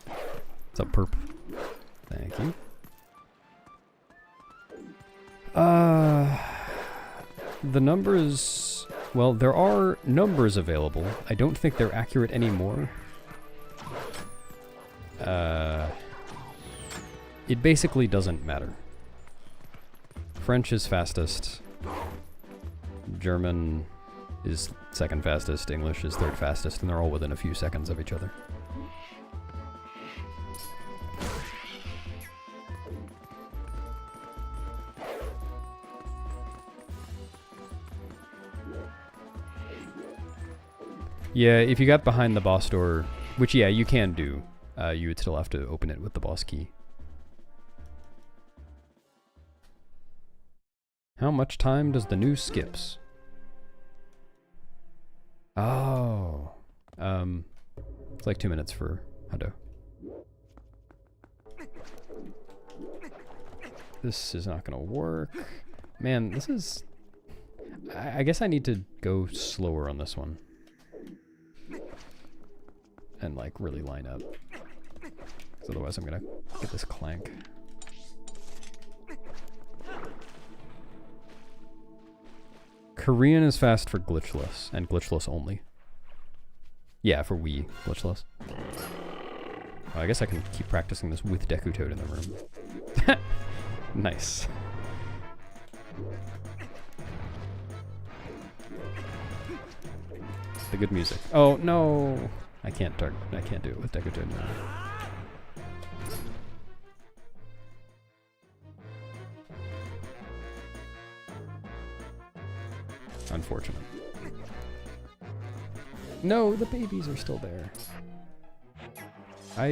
What's up, perp? Thank you. The numbers... Well, there are numbers available. I don't think they're accurate anymore. It basically doesn't matter. French is fastest. German is second fastest. English is third fastest, and they're all within a few seconds of each other. Yeah, if you got behind the boss door, which yeah, you can do, you would still have to open it with the boss key. How much time does the new skips? Oh. It's like 2 minutes for Hundo. This is not gonna work. Man, this is... I guess I need to go slower on this one. And like really line up. Because otherwise I'm gonna get this clank. Korean is fast for glitchless, and glitchless only. Yeah, for Wii, glitchless. Oh, I guess I can keep practicing this with Deku Toad in the room. Nice. The good music. Oh no! I can't do it with Deku Toad now. Unfortunate. No, the babies are still there. How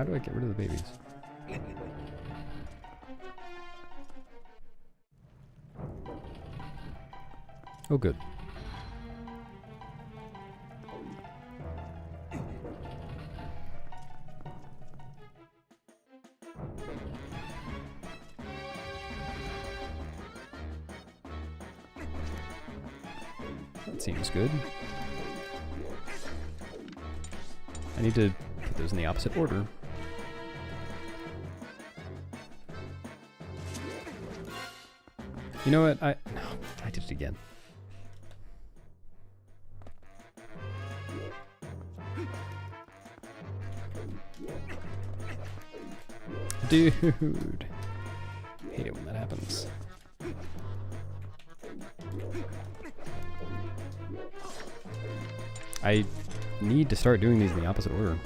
do I get rid of the babies? Oh, good. That seems good. I need to put those in the opposite order. You know what? No, I did it again. Dude. Hate it when that happens. I need to start doing these in the opposite order.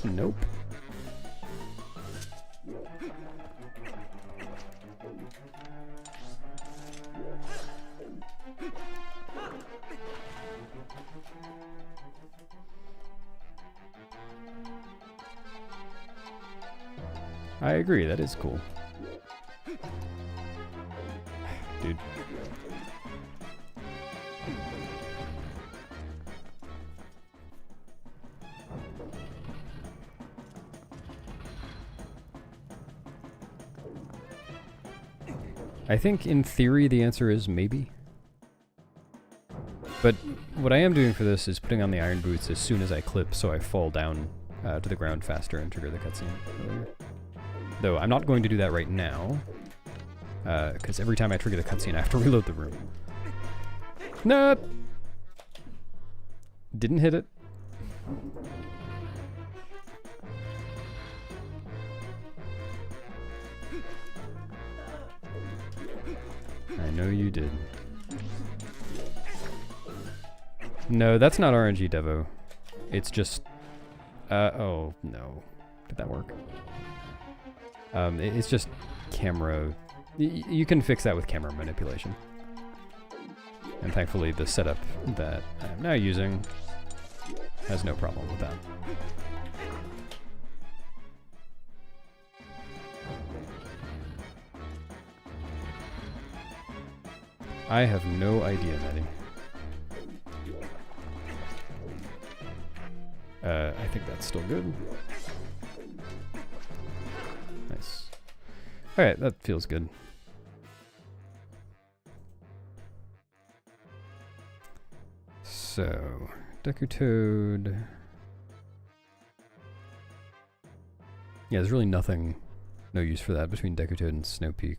Nope. I agree, that is cool. Dude. I think in theory the answer is maybe. But what I am doing for this is putting on the iron boots as soon as I clip so I fall down to the ground faster and trigger the cutscene earlier. Though I'm not going to do that right now, because every time I trigger the cutscene I have to reload the room. Nope! Didn't hit it. I know you did. No, that's not RNG Devo. It's just... oh, no. Did that work? It's just camera... you can fix that with camera manipulation. And thankfully the setup that I'm now using has no problem with that. I have no idea, Maddie. I think that's still good. Nice. Alright, that feels good. So, Deku Toad. Yeah, there's really nothing, no use for that between Deku Toad and Snow Peak.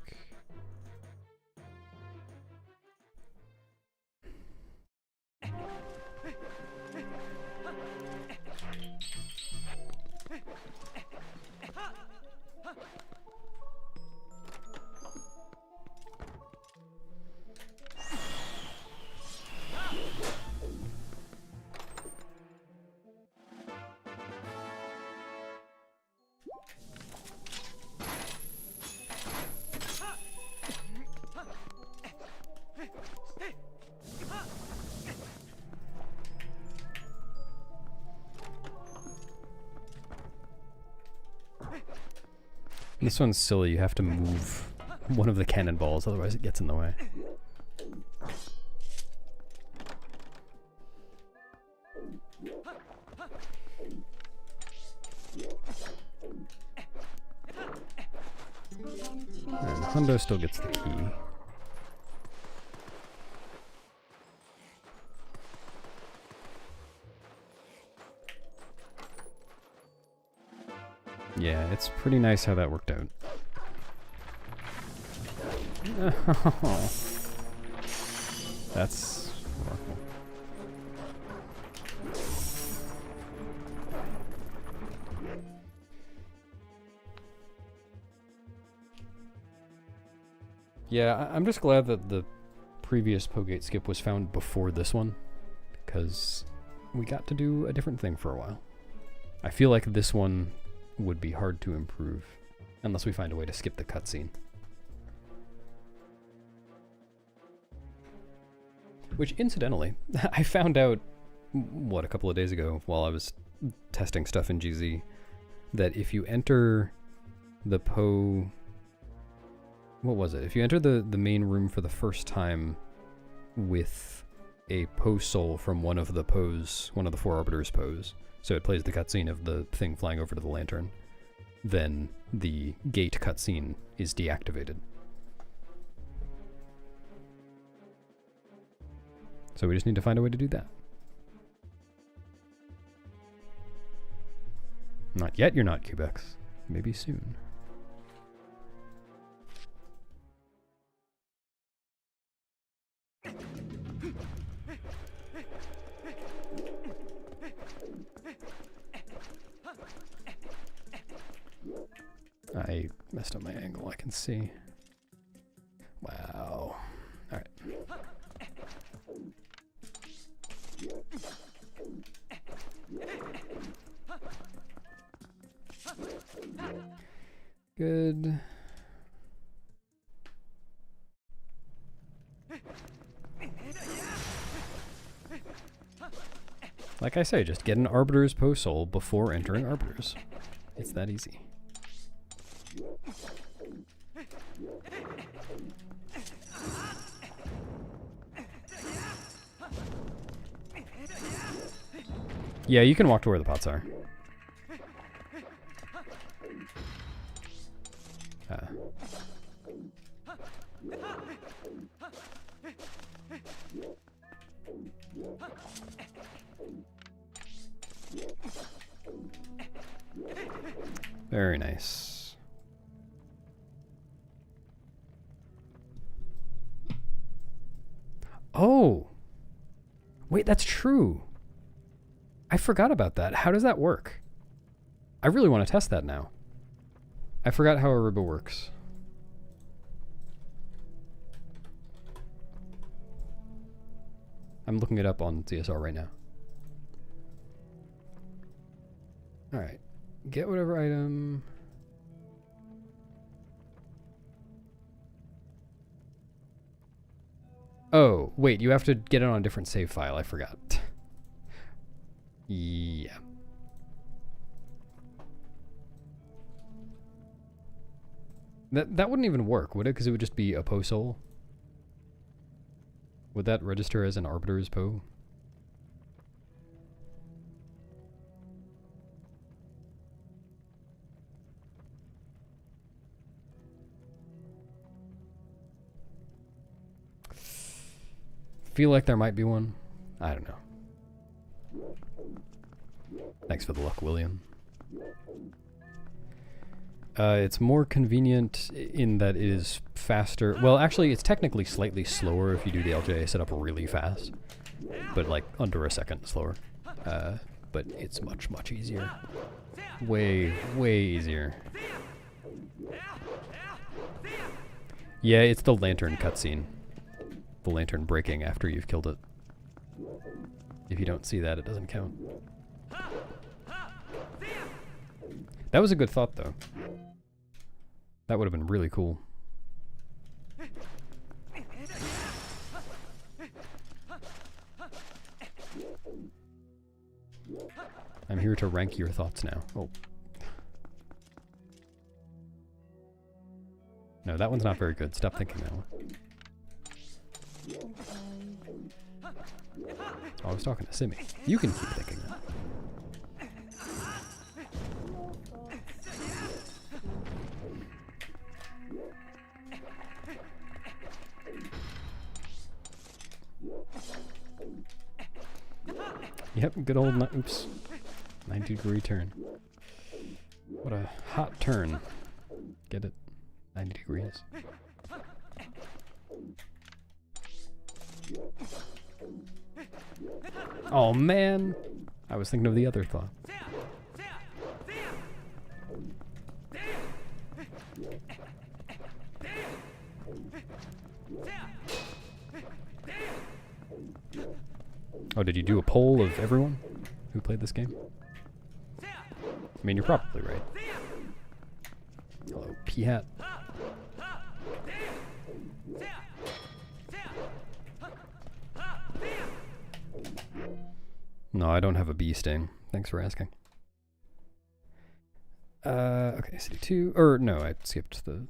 This one's silly, you have to move one of the cannonballs, otherwise it gets in the way. And Hundo still gets the key. Yeah, it's pretty nice how that worked out. Oh, that's remarkable. Yeah, I'm just glad that the previous Pogate skip was found before this one, because we got to do a different thing for a while. I feel like this one would be hard to improve unless we find a way to skip the cutscene. Which, incidentally, I found out, what, a couple of days ago while I was testing stuff in GZ, that if you enter the what was it? If you enter the main room for the first time with a soul from one of the one of the Four Arbiters pose, so it plays the cutscene of the thing flying over to the lantern, then the gate cutscene is deactivated. So we just need to find a way to do that. Not yet, you're not, Cubex. Maybe soon. I messed up my angle, I can see. Wow. Alright. Good. Like I say, just get an Arbiter's Post Soul before entering Arbiters. It's that easy. Yeah, you can walk to where the pots are. Very nice. Oh! Wait, that's true. I forgot about that. How does that work? I really want to test that now. I forgot how Aruba works. I'm looking it up on CSR right now. Alright. Get whatever item. Oh, wait, you have to get it on a different save file. I forgot. Yeah. That wouldn't even work, would it? Because it would just be a PO soul. Would that register as an arbiter's PO? Feel like there might be one. I don't know. Thanks for the luck, William. It's more convenient in that it is faster. Well, actually, it's technically slightly slower if you do the LJA setup really fast. But like under a second slower. But it's much, much easier. Way, way easier. Yeah, it's the lantern cutscene. The lantern breaking after you've killed it. If you don't see that, it doesn't count. That was a good thought, though. That would have been really cool. I'm here to rank your thoughts now. Oh. No, that one's not very good. Stop thinking that one. Oh, I was talking to Simi. You can keep thinking that. Yep, good old, oops, 90-degree turn. What a hot turn. Get it? 90 degrees. Oh man! I was thinking of the other thought. Oh, did you do a poll of everyone who played this game? I mean, you're probably right. Hello, P-Hat. No, I don't have a bee sting. Thanks for asking. Okay, city 2, or no, I skipped this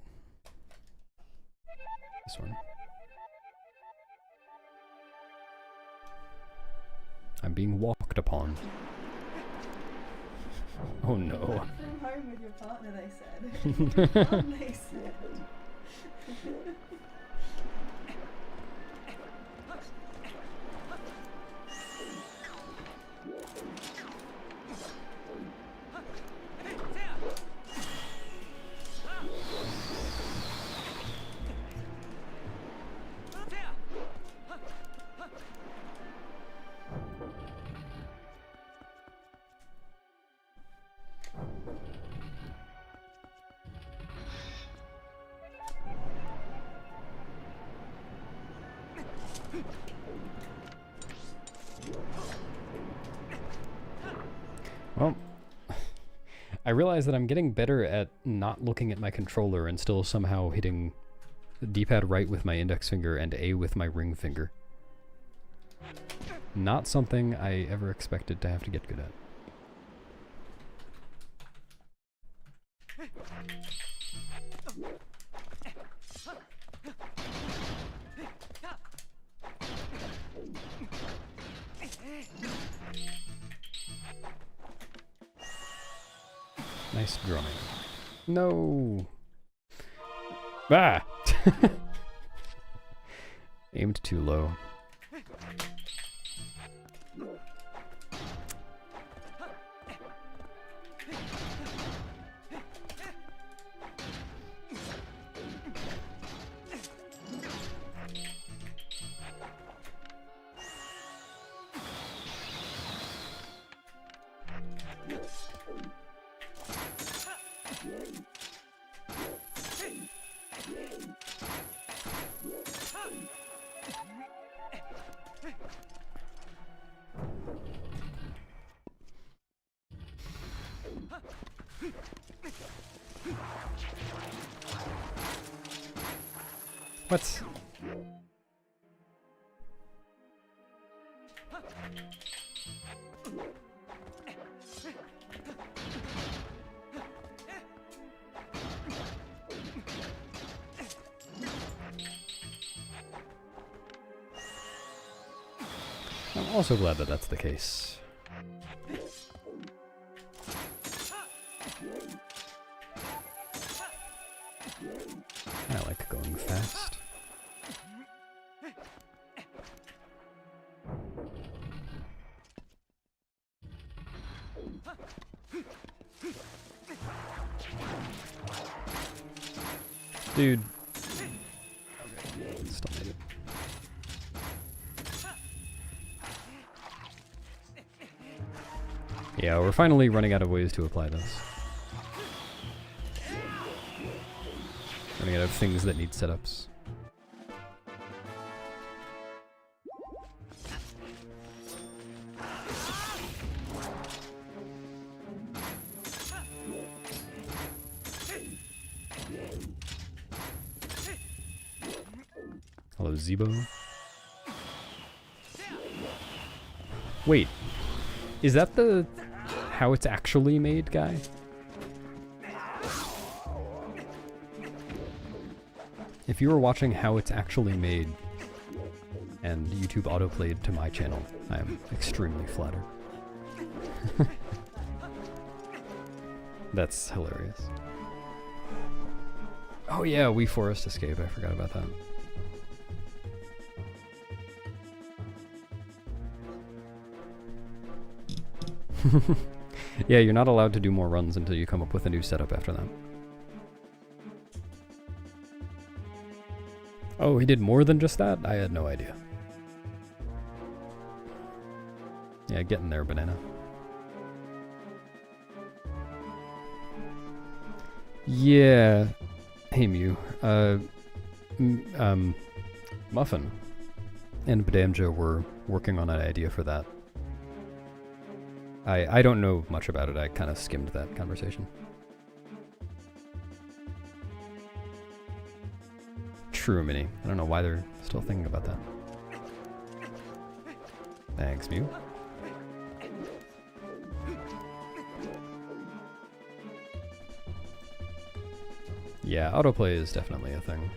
one. I'm being walked upon. Oh no. Come home with your partner, they said. They said. Well, I realize that I'm getting better at not looking at my controller and still somehow hitting the D-pad right with my index finger and A with my ring finger. Not something I ever expected to have to get good at. Nice drumming. No! Ah! Aimed too low. What? I'm also glad that that's the case. I like going fast. Dude. Okay, still made it. Yeah, we're finally running out of ways to apply this. Running out of things that need setups. Hello, Zebo. Wait, is that the how it's actually made guy? If you were watching how it's actually made and YouTube autoplayed to my channel, I am extremely flattered. That's hilarious. Oh yeah, Wii Forest Escape, I forgot about that. Yeah, you're not allowed to do more runs until you come up with a new setup after that. Oh, he did more than just that? I had no idea. Yeah, getting there, banana. Yeah. Hey, Mew. Muffin and Badamja were working on an idea for that. I don't know much about it. I kind of skimmed that conversation. True, Mini. I don't know why they're still thinking about that. Thanks, Mew. Yeah, autoplay is definitely a thing.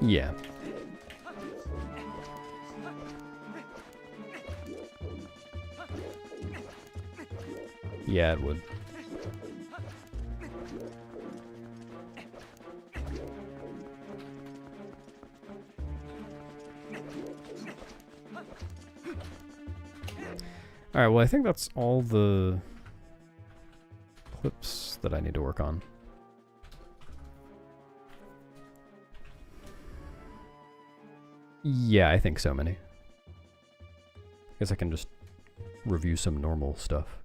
Yeah. Yeah, it would. Alright, well I think that's all the clips that I need to work on. Yeah, I think so many. Guess I can just review some normal stuff.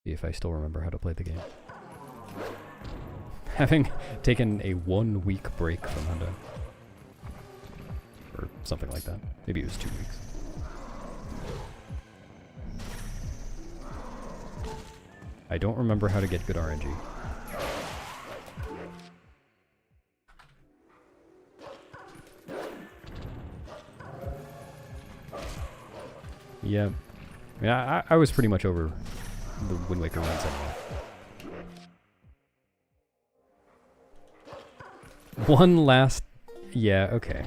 See if I still remember how to play the game. Having taken a 1 week break from Honda. Or something like that. Maybe it was 2 weeks. I don't remember how to get good RNG. Yep. I mean, I was pretty much over the Wind Waker runs anyway. One last... Yeah, okay.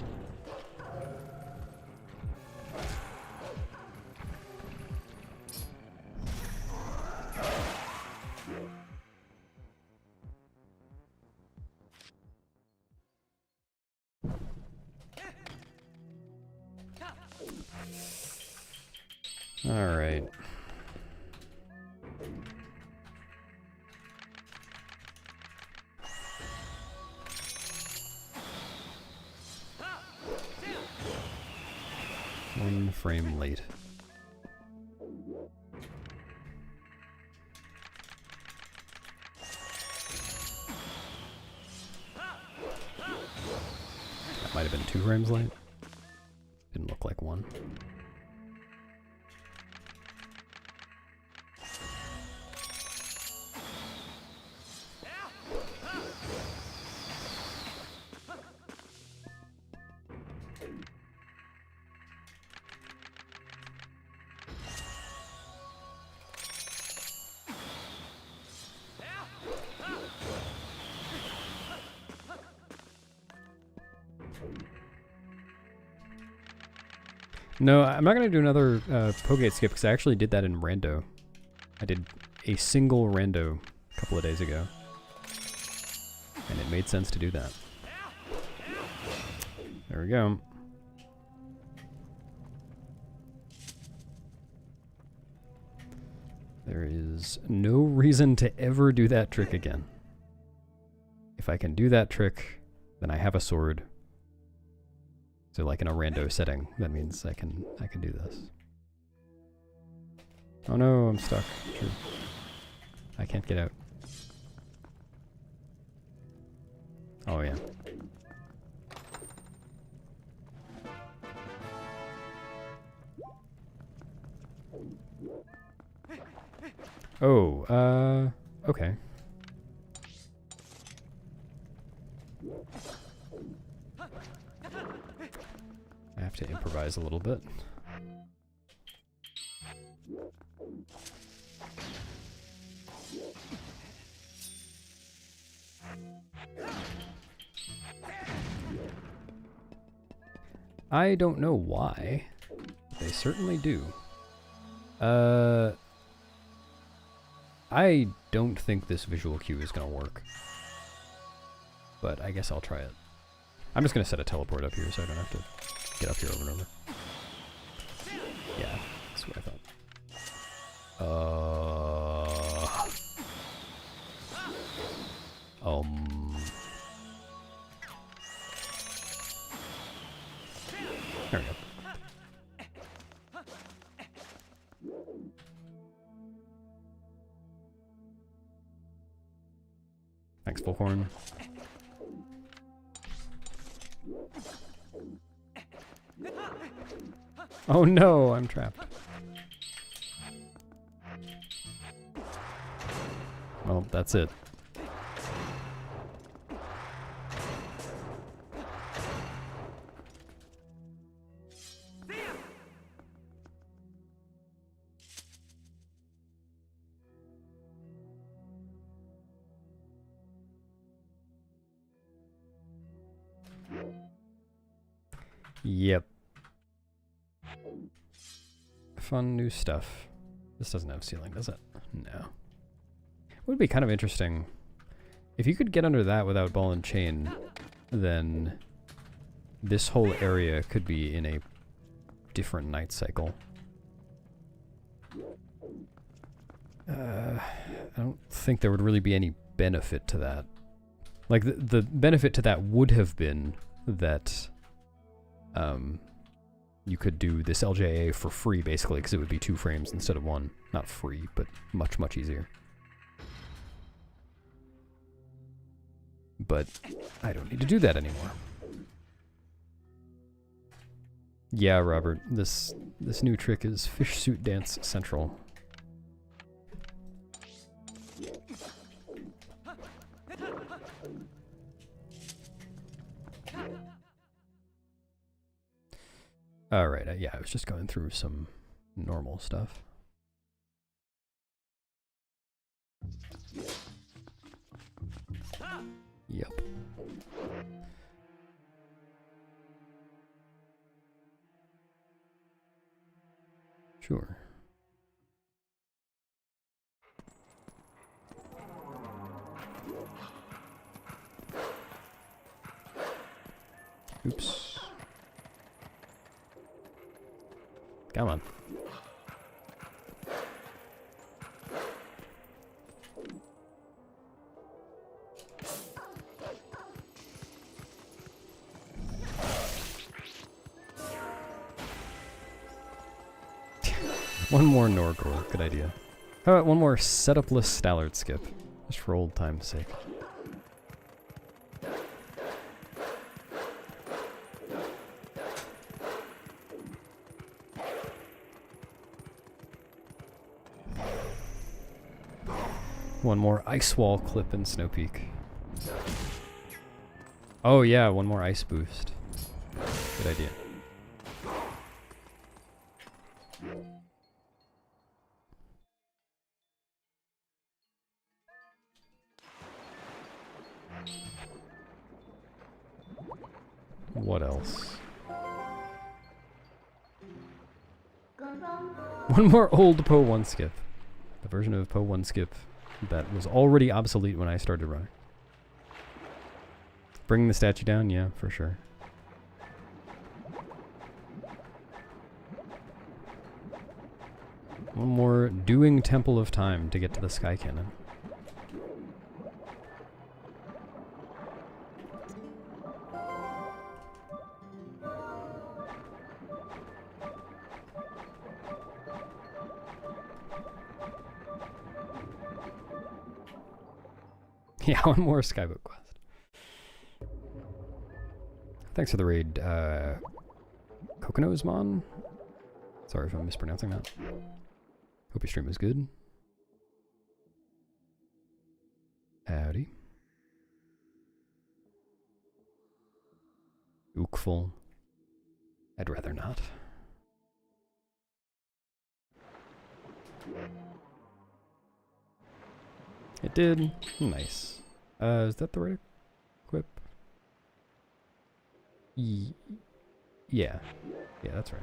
All right. One frame late. That might have been 2 frames late. Didn't look like 1. No, I'm not going to do another Pogate skip because I actually did that in rando. I did a single rando a couple of days ago. And it made sense to do that. There we go. There is no reason to ever do that trick again. If I can do that trick, then I have a sword. So like in a rando setting, that means I can do this. Oh no, I'm stuck. True. I can't get out. Oh yeah. Oh, okay. I have to improvise a little bit. I don't know why. They certainly do. I don't think this visual cue is gonna work. But I guess I'll try it. I'm just gonna set a teleport up here so I don't have to get up here over and over. Yeah, that's what I thought. There we go. Thanks, Bullhorn. Oh no, I'm trapped. Well, that's it. Yep. Fun new stuff. This doesn't have ceiling, does it? No. It would be kind of interesting. If you could get under that without ball and chain, then this whole area could be in a different night cycle. I don't think there would really be any benefit to that. Like, the benefit to that would have been that you could do this LJA for free, basically, because it would be 2 frames instead of 1. Not free, but much, much easier. But I don't need to do that anymore. Yeah, Robert, this new trick is Fish Suit Dance Central. Alright, yeah, I was just going through some normal stuff. Yep. Sure. Oops. Come on. One more Norgor, good idea. How about one more setup-less Stallard skip? Just for old time's sake. One more ice wall clip in Snow Peak. Oh yeah, one more ice boost. Good idea. What else? One more old Poe 1 skip. The version of Poe 1 skip that was already obsolete when I started running. Bringing the statue down? Yeah, for sure. One more doing Temple of Time to get to the Sky Cannon. Yeah, one more Skyboat quest. Thanks for the raid, Kokonosmon. Sorry if I'm mispronouncing that. Hope your stream is good. Howdy. Ookful. I'd rather not. It did. Nice. Is that the right equip? Yeah. Yeah, that's right.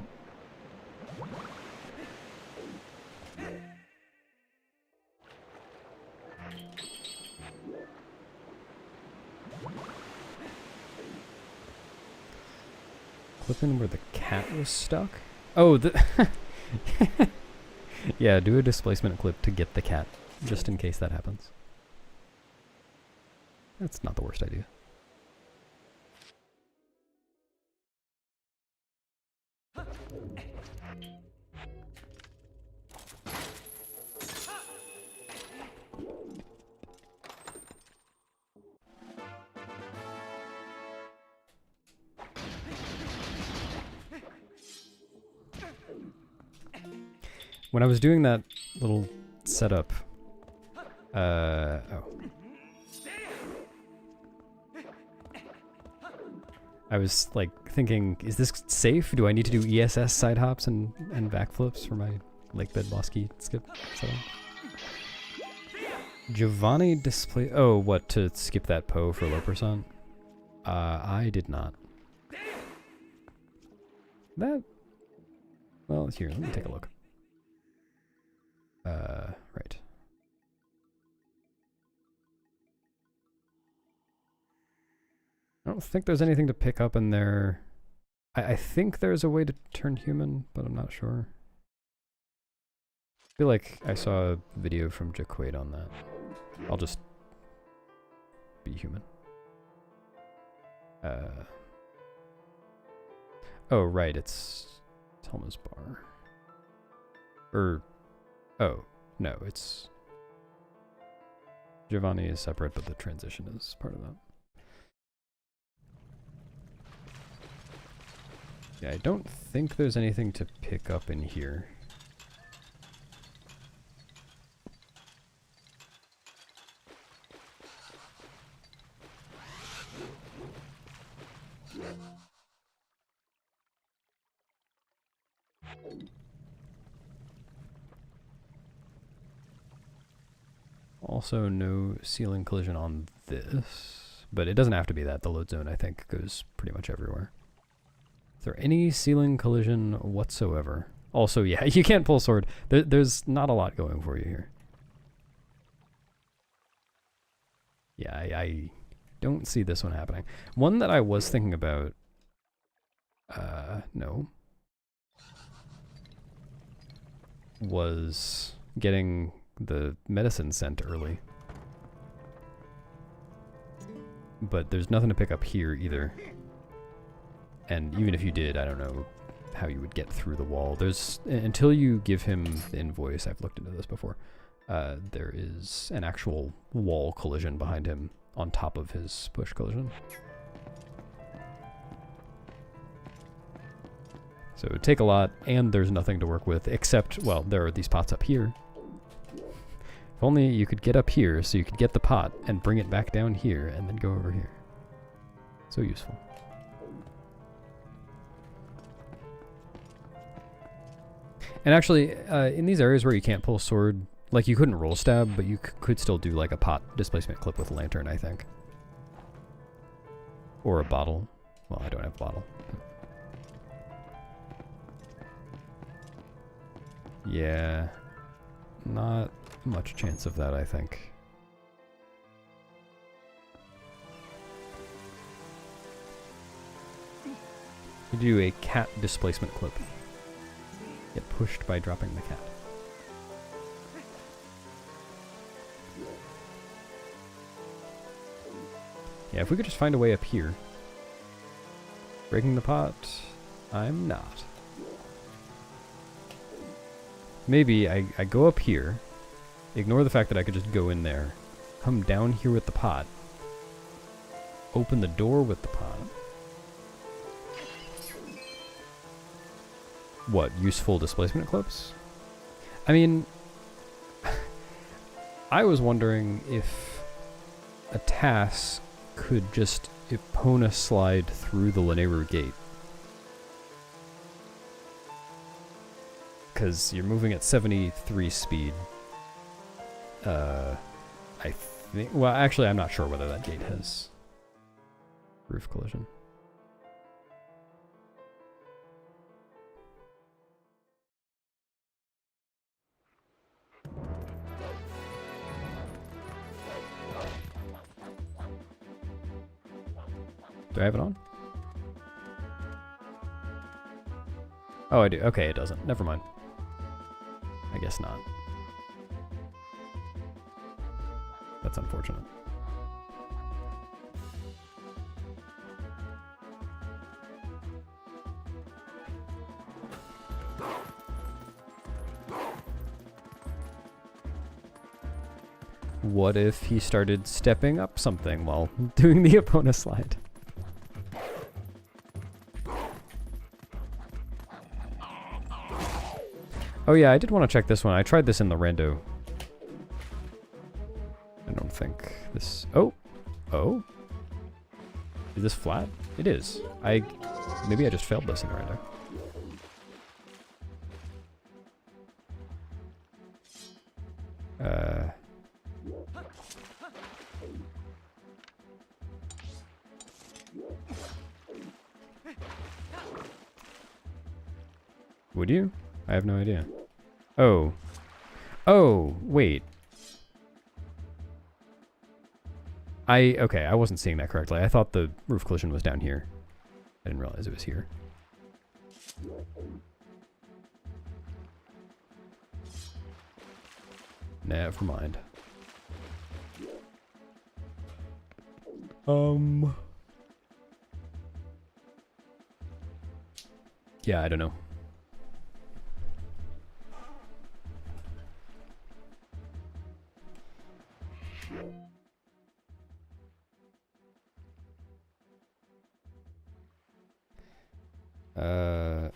Clip in where the cat was stuck? Oh, the... Yeah, do a displacement clip to get the cat, just in case that happens. That's not the worst idea. When I was doing that little setup, oh. I was like thinking, is this safe? Do I need to do ESS side hops and backflips for my Lakebed Bosky skip setup? Giovanni display. Oh, what, to skip that Poe for low percent? I did not. That. Well, here, let me take a look. Right. I don't think there's anything to pick up in there. I think there's a way to turn human, but I'm not sure. I feel like I saw a video from Jaquaid on that. I'll just be human. Oh, right, it's Thomas Bar. Oh, no, it's... Giovanni is separate, but the transition is part of that. Yeah, I don't think there's anything to pick up in here. Also, no ceiling collision on this, but it doesn't have to be that. The load zone, I think, goes pretty much everywhere. Is there any ceiling collision whatsoever? Also, yeah, you can't pull sword. There's not a lot going for you here. Yeah, I don't see this one happening. One that I was thinking about, no, was getting the medicine sent early. But there's nothing to pick up here either. And even if you did, I don't know how you would get through the wall. There's, until you give him the invoice, I've looked into this before, there is an actual wall collision behind him on top of his push collision. So it would take a lot, and there's nothing to work with except, well, there are these pots up here. If only you could get up here so you could get the pot and bring it back down here and then go over here. So useful. And actually, in these areas where you can't pull sword, like you couldn't roll stab, but you could still do like a pot displacement clip with a lantern, I think. Or a bottle. Well, I don't have a bottle. Yeah, not much chance of that, I think. You do a cat displacement clip. Get pushed by dropping the cat. Yeah, if we could just find a way up here. Breaking the pot, I'm not. Maybe I go up here, ignore the fact that I could just go in there, come down here with the pot, open the door with the pot. What, useful displacement clips? I mean, I was wondering if a task could just Epona slide through the Lanayru gate. Because you're moving at 73 speed. I think... Well, actually, I'm not sure whether that gate has roof collision. Do I have it on? Oh, I do. Okay, it doesn't. Never mind. I guess not. That's unfortunate. What if he started stepping up something while doing the Epona slide? Oh yeah, I did want to check this one. I tried this in the rando. I don't think this... Oh! Oh? Is this flat? It is. Maybe I just failed this in the rando. Would you? I have no idea. Oh. Oh, wait. Okay, I wasn't seeing that correctly. I thought the roof collision was down here. I didn't realize it was here. Never mind. Yeah, I don't know.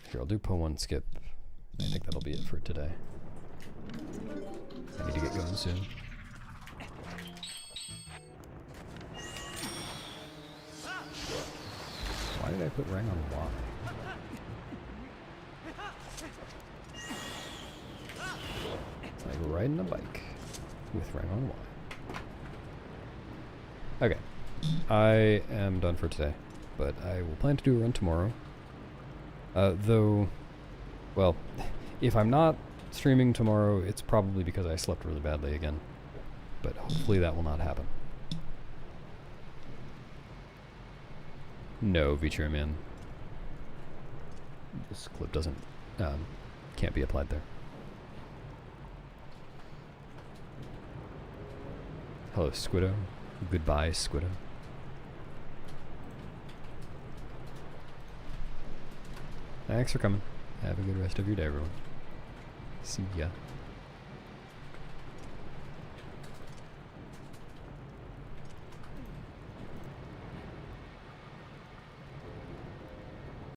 Here, I'll do Po1 skip. I think that'll be it for today. I need to get going soon. Why did I put Rang on Y? It's like riding a bike with Rang on Y. Okay. I am done for today, but I will plan to do a run tomorrow. Though, well, if I'm not streaming tomorrow, it's probably because I slept really badly again. But hopefully that will not happen. No, Viture Man. This clip doesn't, can't be applied there. Hello, Squiddo. Goodbye, Squiddo. Thanks for coming. Have a good rest of your day, everyone. See ya.